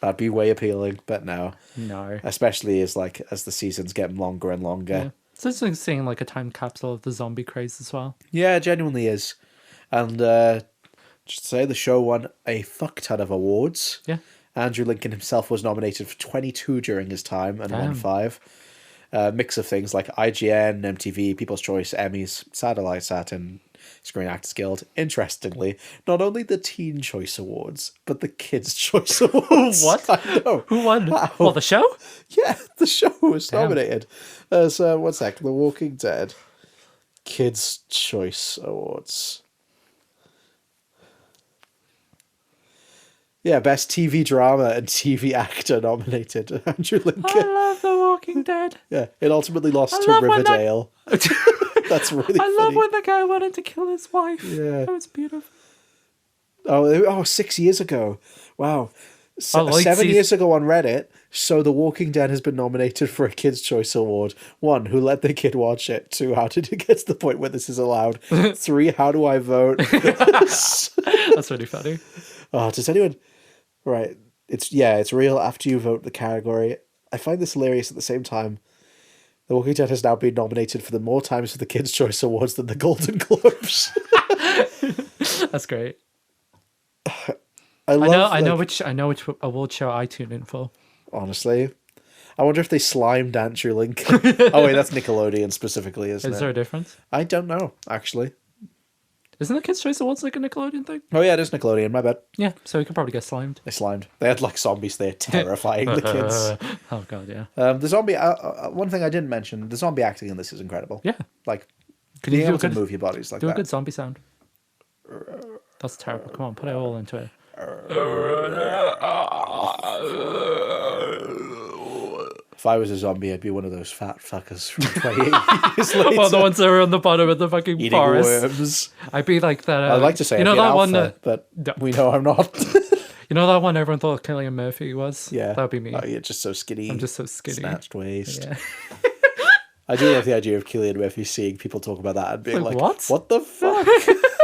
That'd be way appealing, but no. No. Especially as the seasons get longer and longer. Yeah. So it's like seeing like a time capsule of the zombie craze as well. Yeah, it genuinely is. And just to say, the show won a fuck ton of awards. Yeah. Andrew Lincoln himself was nominated for 22 during his time and won 5. Mix of things like IGN, MTV, People's Choice, Emmys, Satellite Saturn, Screen Actors Guild. Interestingly, not only the Teen Choice Awards, but the Kids' Choice Awards. What? I know. Who won? How? Well, the show? Yeah, the show was Damn. nominated. So, one sec. The Walking Dead Kids' Choice Awards. Yeah, Best TV Drama and TV Actor nominated. Andrew Lincoln. I love The Walking Dead. Yeah, it ultimately lost to love when that- Riverdale. That's really funny. I love when the guy wanted to kill his wife. Yeah. That was beautiful. Oh, 6 years ago. Wow. I like 7 season- years ago on Reddit, so The Walking Dead has been nominated for a Kids' Choice Award. 1, who let the kid watch it? 2, how did it get to the point where this is allowed? 3, how do I vote? That's really funny. Oh, does anyone... Right. It's real after you vote the category. I find this hilarious at the same time. The Walking Dead has now been nominated for the more times for the Kids' Choice Awards than the Golden Globes. That's great. I know which award show I tune in for. Honestly. I wonder if they slimed Andrew Lincoln. Oh wait, that's Nickelodeon specifically, isn't it? Is there a difference? I don't know, actually. Isn't the Kids' Choice Awards like a Nickelodeon thing? Oh yeah, it is Nickelodeon, my bad. Yeah, so we could probably get slimed. They slimed. They had like zombies there terrifying the kids. Oh god, yeah. The zombie, one thing I didn't mention, the zombie acting in this is incredible. Yeah. Like, Could you being do able a to good, move your bodies like do that. a good zombie sound? That's terrible. Come on, put it all into it. If I was a zombie, I'd be one of those fat fuckers from 28 years later. Well, the ones that are on the bottom of the fucking eating forest. worms. I'd be like that. I'd like to say you know I'd be that an one alpha, that but we know I'm not. you know that one everyone thought Killian Murphy was. Yeah, that'd be me. Oh, you're just so skinny. I'm just so skinny. Snatched waist. Yeah. I do love the idea of Cillian Murphy seeing people talk about that and being Like, like, what? the fuck?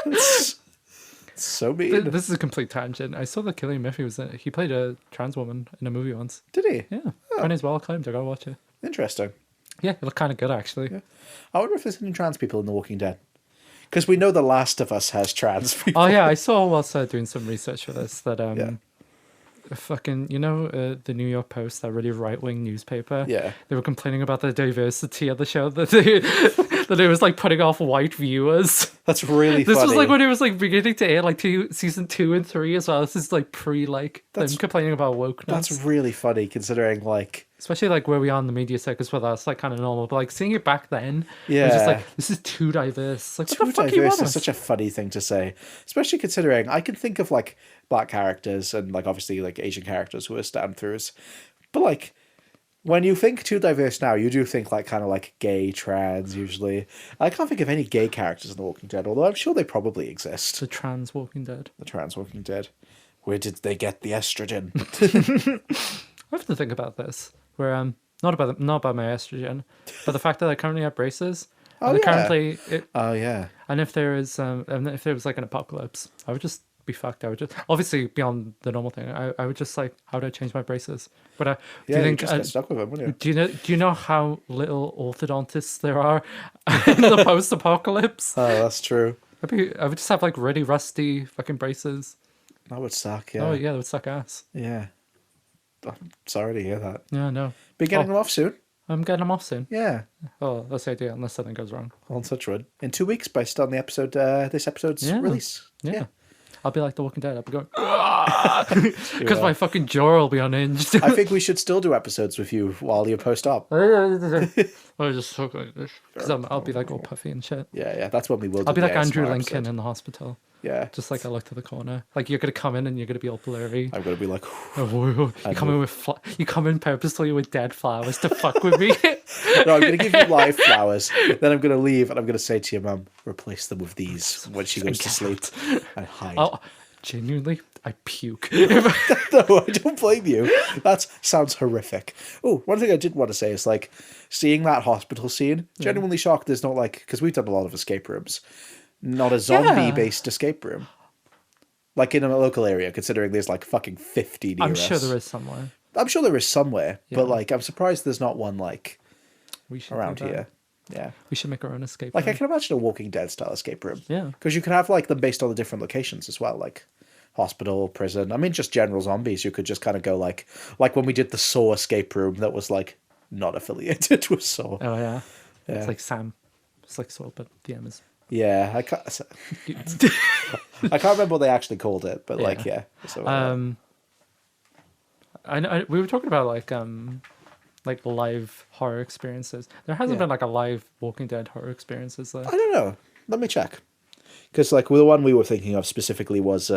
It's so mean. This is a complete tangent. I saw that Killian Murphy he played a trans woman in a movie once. Did he? Yeah, her name's well acclaimed. I gotta watch it. Interesting. Yeah, it looked kind of good actually. Yeah. I wonder if there's any trans people in The Walking Dead. Because we know The Last of Us has trans people. Oh yeah, I saw whilst doing some research for this that Yeah. fucking the New York Post, that really right wing newspaper. Yeah. They were complaining about the diversity of the show that that it was like putting off white viewers. That's really This funny. was like when it was like beginning to air, like season 2 and 3 as well. This is like pre them complaining about wokeness. That's really funny considering like Especially like where we are in the media sector as well. That's like kind of normal. But like seeing it back then, Yeah. it was just like, this is too diverse. Like, too what the fuck you diverse want is us? such a funny thing to say. Especially considering I can think of like black characters and like obviously like Asian characters who are stand-throughs. But like when you think too diverse now, you do think like kind of like gay, trans usually. I can't think of any gay characters in The Walking Dead, although I'm sure they probably exist. The trans Walking Dead. The trans Walking Dead. Where did they get the estrogen? I have to think about this. Where not about my estrogen, but the fact that I currently have braces. Oh, and yeah. currently Oh yeah. and if there is and if there was like an apocalypse, I would just be fucked. I would just obviously beyond the normal thing. I would just like, how do I change my braces? But Yeah, do you think just get stuck with them, wouldn't you? do you know how little orthodontists there are in the post-apocalypse? Oh, that's true. I would just have like really rusty fucking braces. That would suck, yeah. Oh yeah, that would suck ass. Yeah. I'm sorry to hear that. Yeah, no. Be getting them off soon. I'm getting them off soon. Yeah. Oh, that's the idea, unless something goes wrong. On such wood. In 2 weeks, based on the episode, this episode's Yeah. release. Yeah. I'll be like The Walking Dead. I'll be going, because my fucking jaw will be unhinged. I think we should still do episodes with you while you post up. I just talk like this because I'll be like all puffy and shit. Yeah, that's when we will do I'll be the like Andrew ASMR Lincoln episode. in the hospital. Yeah. Just like I look to the corner. Like you're gonna come in and you're gonna be all blurry. I'm going to be like, You come in with you come in purposely with dead flowers to fuck with me. no, I'm going to give you live flowers. Then I'm going to leave and I'm going to say to your mum, replace them with these when she goes to sleep and hide. Genuinely, I puke. No, I don't blame you. That sounds horrific. Oh, one thing I did want to say is like seeing that hospital scene. Genuinely shocked. There's not like because we've done a lot of escape rooms, not a zombie-based escape room. Like in a local area, considering there's like fucking 50 near I'm us. sure there is somewhere. I'm sure there is somewhere, but like I'm surprised there's not one like We should around do that. here. Yeah. We should make our own escape Like I room. can imagine a Walking Dead style escape room. Yeah. Because you can have like them based on the different locations as well, like hospital, prison. I mean, just general zombies. You could just kind of go like when we did the Saw escape room that was like not affiliated with Saw. Oh yeah. Yeah. It's like Sam. It's like Saw, but the M is. Yeah, I can't remember what they actually called it, but like yeah. So, I know we were talking about like live horror experiences. There hasn't been like a live Walking Dead horror experience, is there? I don't know. Let me check. Because like the one we were thinking of specifically was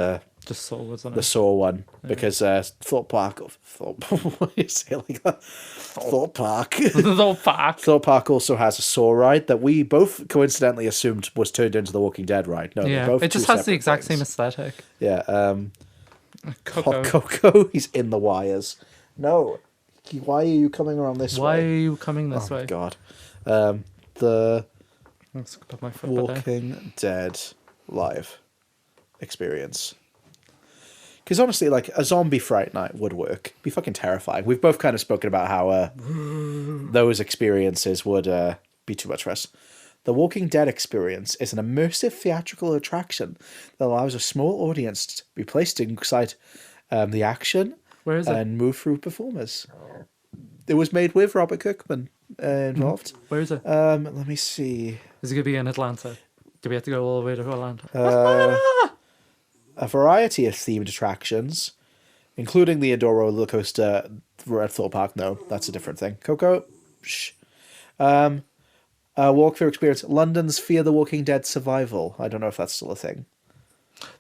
Just Saw, wasn't it? the Saw one, because Thorpe Park. What do you say it like that? Thorpe Park. The park. Thorpe Park also has a Saw ride that we both coincidentally assumed was turned into the Walking Dead ride. No, they're Yeah, both it just two has the separate exact same things. aesthetic. Yeah. Coco. Hot Coco, he's in the wires. No, why are you coming around this Why way? are you coming this Oh way? my god. The Let's put my foot there. Walking Dead live experience. Because honestly, like a zombie Fright Night would work. It'd be fucking terrifying. We've both kind of spoken about how those experiences would be too much for us. The Walking Dead experience is an immersive theatrical attraction that allows a small audience to be placed inside the action Where is it? and move through performers. It was made with Robert Kirkman involved. Where is it? Let me see. Is it going to be in Atlanta? Do we have to go all the way to Atlanta? A variety of themed attractions, including the indoor roller coaster at Thorpe Park. No, that's a different thing. Coco, shh. A walkthrough experience. London's Fear the Walking Dead Survival. I don't know if that's still a thing.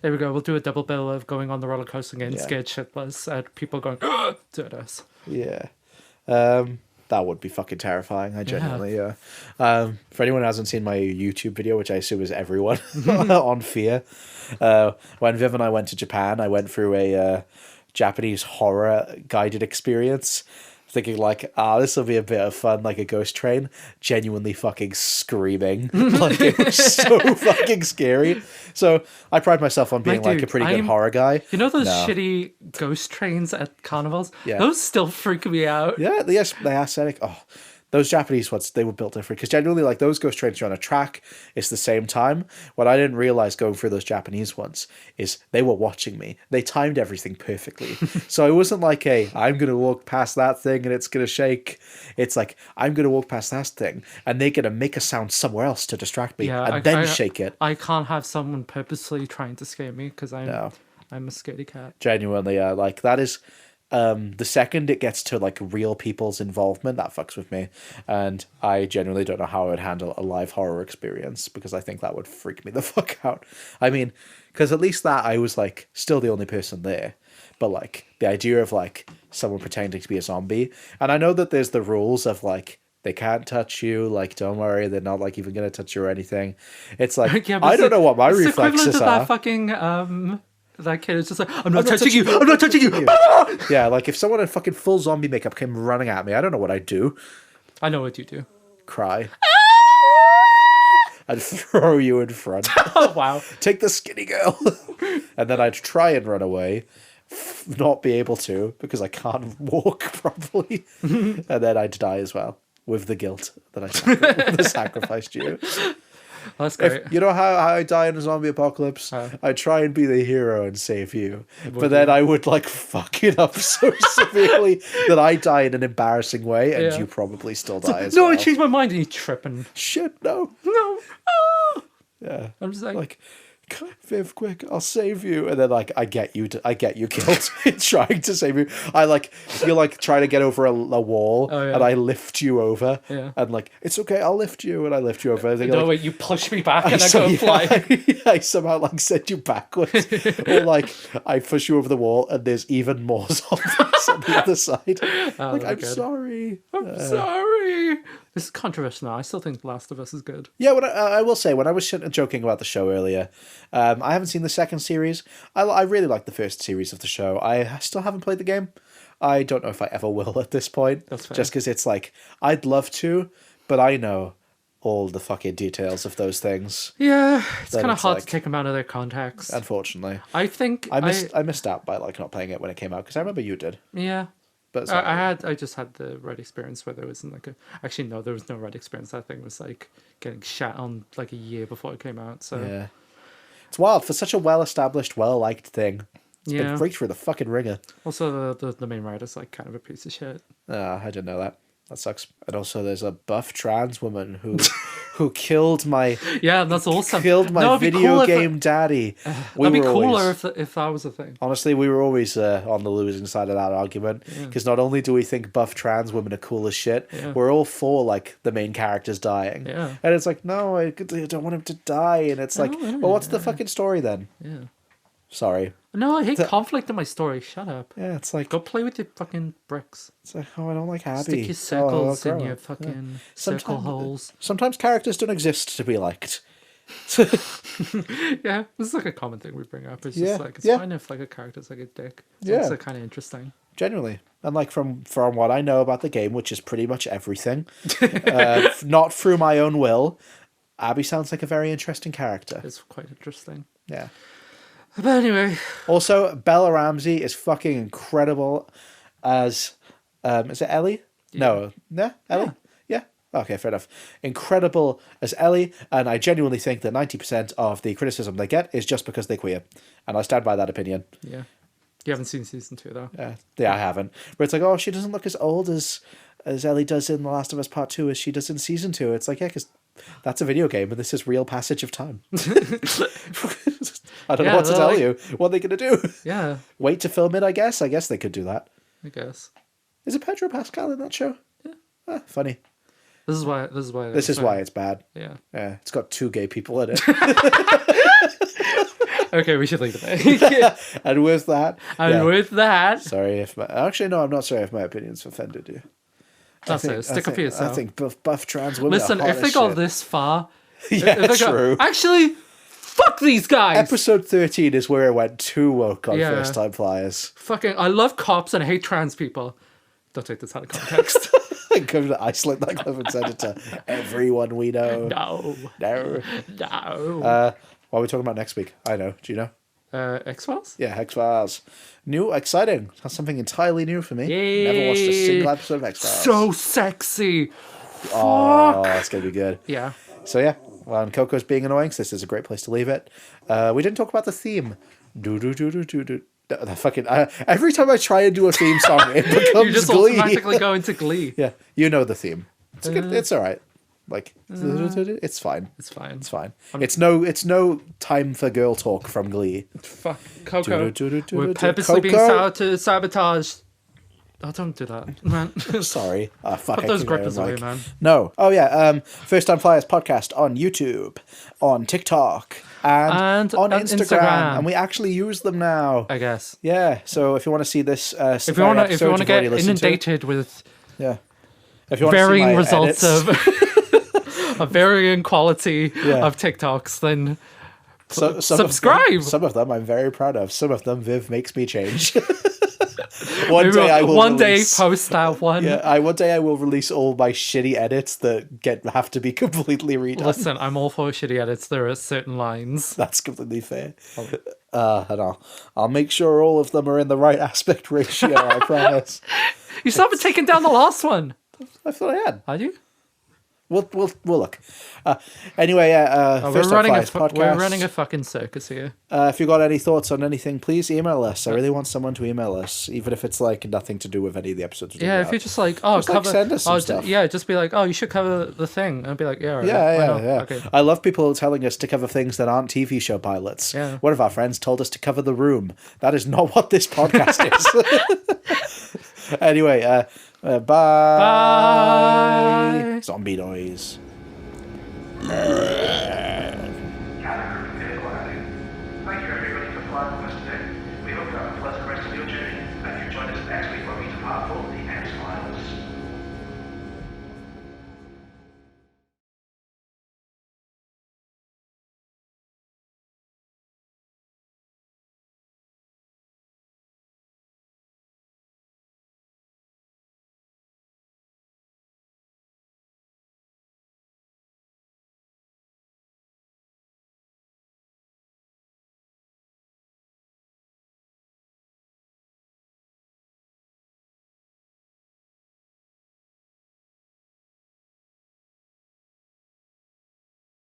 There we go. We'll do a double bill of going on the roller coaster and getting Yeah. scared shitless at people going to us. Yeah. That would be fucking terrifying. I genuinely, yeah. For anyone who hasn't seen my YouTube video, which I assume is everyone on Fear, when Viv and I went to Japan, I went through a Japanese horror guided experience, thinking like, this will be a bit of fun, like a ghost train. Genuinely fucking screaming. Like it was so fucking scary. So I pride myself on being like a dude, pretty good horror guy. You know those No. shitty ghost trains at carnivals? Yeah. Those still freak me out. Yeah, the aesthetic. Oh, those Japanese ones, they were built different. Because genuinely, like, those ghost trains are on a track. It's the same time. What I didn't realize going through those Japanese ones is they were watching me. They timed everything perfectly. So it wasn't like, I'm going to walk past that thing and it's going to shake. It's like, I'm going to walk past that thing and they're going to make a sound somewhere else to distract me and then shake it. I can't have someone purposely trying to scare me because I'm a scaredy cat. Genuinely, like, that is... the second it gets to like real people's involvement, that fucks with me, and I genuinely don't know how I would handle a live horror experience because I think that would freak me the fuck out. I mean, because at least that I was like still the only person there, but like the idea of like someone pretending to be a zombie, and I know that there's the rules of like they can't touch you, like don't worry, they're not like even gonna touch you or anything. It's like Yeah, I don't know what my it's reflexes equivalent to are. that fucking that kid is just like, I'm not touching you. I'm not touching you. Yeah, like if someone in fucking full zombie makeup came running at me, I don't know what I'd do. I know what you do. Cry. I'd throw you in front. Oh, wow. Take the skinny girl. And then I'd try and run away, not be able to because I can't walk properly. And then I'd die as well with the guilt that I sacrificed you. That's great. You know how I die in a zombie apocalypse? I try and be the hero and save you. But then I would like fuck it up so severely that I die in an embarrassing way and you probably still die as well. No, I changed my mind and you trip and... Shit, no. No. Ah! Yeah. I'm just like Viv, quick, I'll save you. And then like I get you killed trying to save you. You like try to get over a wall and I lift you over. Yeah. And like, it's okay, I'll lift you, and I lift you over. No, wait, you push me back and I go flying. I somehow like send you backwards. Or like I push you over the wall and there's even more zombies on the other side. Like, I'm sorry. I'm sorry. This is controversial now. I still think The Last of Us is good. Yeah, I will say, when I was joking about the show earlier, I haven't seen the second series. I really like the first series of the show. I still haven't played the game. I don't know if I ever will at this point. That's fair. Just because it's like, I'd love to, but I know all the fucking details of those things. Yeah, it's Then kind of it's hard like- to take them out of their context. Unfortunately. I think I missed out by like not playing it when it came out, because I remember you did. Yeah. But it's I just had the red experience where there wasn't like a... Actually, no, there was no red experience. That thing was like getting shat on like a year before it came out. So yeah. It's wild. For such a well-established, well-liked thing. It's Yeah. been freaked through the fucking ringer. Also, the main writer's like kind of a piece of shit. I didn't know that. That sucks. And also, there's a buff trans woman who killed my Yeah, that's awesome. killed my No, it'd be video cool if game daddy. That'd be cooler if that was a thing. Honestly, we were always on the losing side of that argument, because not only do we think buff trans women are cool as shit, we're all for like the main characters dying. Yeah. And it's like, no, I don't want him to die. And it's like, well, what's the fucking story then? Yeah. Sorry. No, I hate conflict in my story. Shut up. Yeah, it's like, Go play with your fucking bricks. it's like, oh, I don't like Abby. Stick your circles in grow your up. fucking Sometimes- circle holes. Sometimes characters don't exist to be liked. Yeah, this is like a common thing we bring up. It's Yeah, just like, it's yeah. fine if like a character's like a dick. Yeah. It's like kind of interesting. Genuinely. And like from what I know about the game, which is pretty much everything, not through my own will, Abby sounds like a very interesting character. It's quite interesting. Yeah. But anyway, Also, Bella Ramsey is fucking incredible as is it Ellie? No. Ellie? Yeah. Okay, fair enough. Incredible as Ellie, and I genuinely think that 90% of the criticism they get is just because they're queer. And I stand by that opinion. yeah. You haven't seen season 2 though. Yeah, I haven't. But it's like, oh, she doesn't look as old as Ellie does in The Last of Us Part 2 as she does in Season 2. It's like, yeah, because that's a video game and this is real passage of time. I don't know what to tell you. What are they going to do? Yeah, Wait to film it, I guess? I guess they could do that. I guess. Is it Pedro Pascal in that show? Yeah. Funny. This is why It's bad. Yeah. Yeah, it's got 2 gay people in it. Okay, we should leave it there. And with that... With that, Sorry if my... Actually, no, I'm not sorry if my opinion's offended you. that's it. Stick up for yourself. I think buff trans women Listen, are hot if they as go shit. this far, Yeah, if they go, true. actually, fuck these guys. Episode 13 is where it went too woke on Yeah. First Time Flyers. Fucking, I love cops and I hate trans people. Don't take this out of context. Come to Iceland, that clip, and send it to everyone we know. No. No. What are we talking about next week? I know. Do you know? X-Files? Yeah, X-Files. New, exciting. That's something entirely new for me. Yay. Never watched a single episode of X-Files. So sexy. Oh, that's going to be good. Yeah. So yeah, well, and Coco's being annoying, so this is a great place to leave it. We didn't talk about the theme. Do. The fucking every time I try and do a theme song, it becomes You just Glee. automatically go into Glee. Yeah, you know the theme. It's good. It's all right. Like it's fine. It's fine. It's fine. It's no time for girl talk from Glee. Fuck. Coco. Do-do-do-do-do-do. We're purposely being sabotaged. Oh, don't do that, man. Sorry. Fuck. Put those grippers away, man. No. Oh yeah. First Time Flyers podcast on YouTube, on TikTok, and on Instagram. And we actually use them now. I guess. Yeah. So if you want to see this, If you want to get inundated with if you want to see varying my results edits, of varying quality of TikToks, then subscribe. Some of them I'm very proud of. Some of them Viv makes me change. One day post that one. Yeah, one day I will release all my shitty edits that have to be completely redone. Listen, I'm all for shitty edits. There are certain lines. That's completely fair. And I'll make sure all of them are in the right aspect ratio. I promise. You still haven't taken down the last one. I thought I had. Are you? We'll look. Anyway, First Time Flyers podcast. We're running a fucking circus here. If you got any thoughts on anything, please email us. I really want someone to email us, even if it's like nothing to do with any of the episodes. Yeah, if you're just like, cover, send us some stuff. Yeah, just be like, you should cover the thing, and I'd be like, yeah, right, yeah. Okay. I love people telling us to cover things that aren't TV show pilots. Yeah. One of our friends told us to cover The Room. That is not what this podcast is. Anyway, bye. Bye. Zombie noise.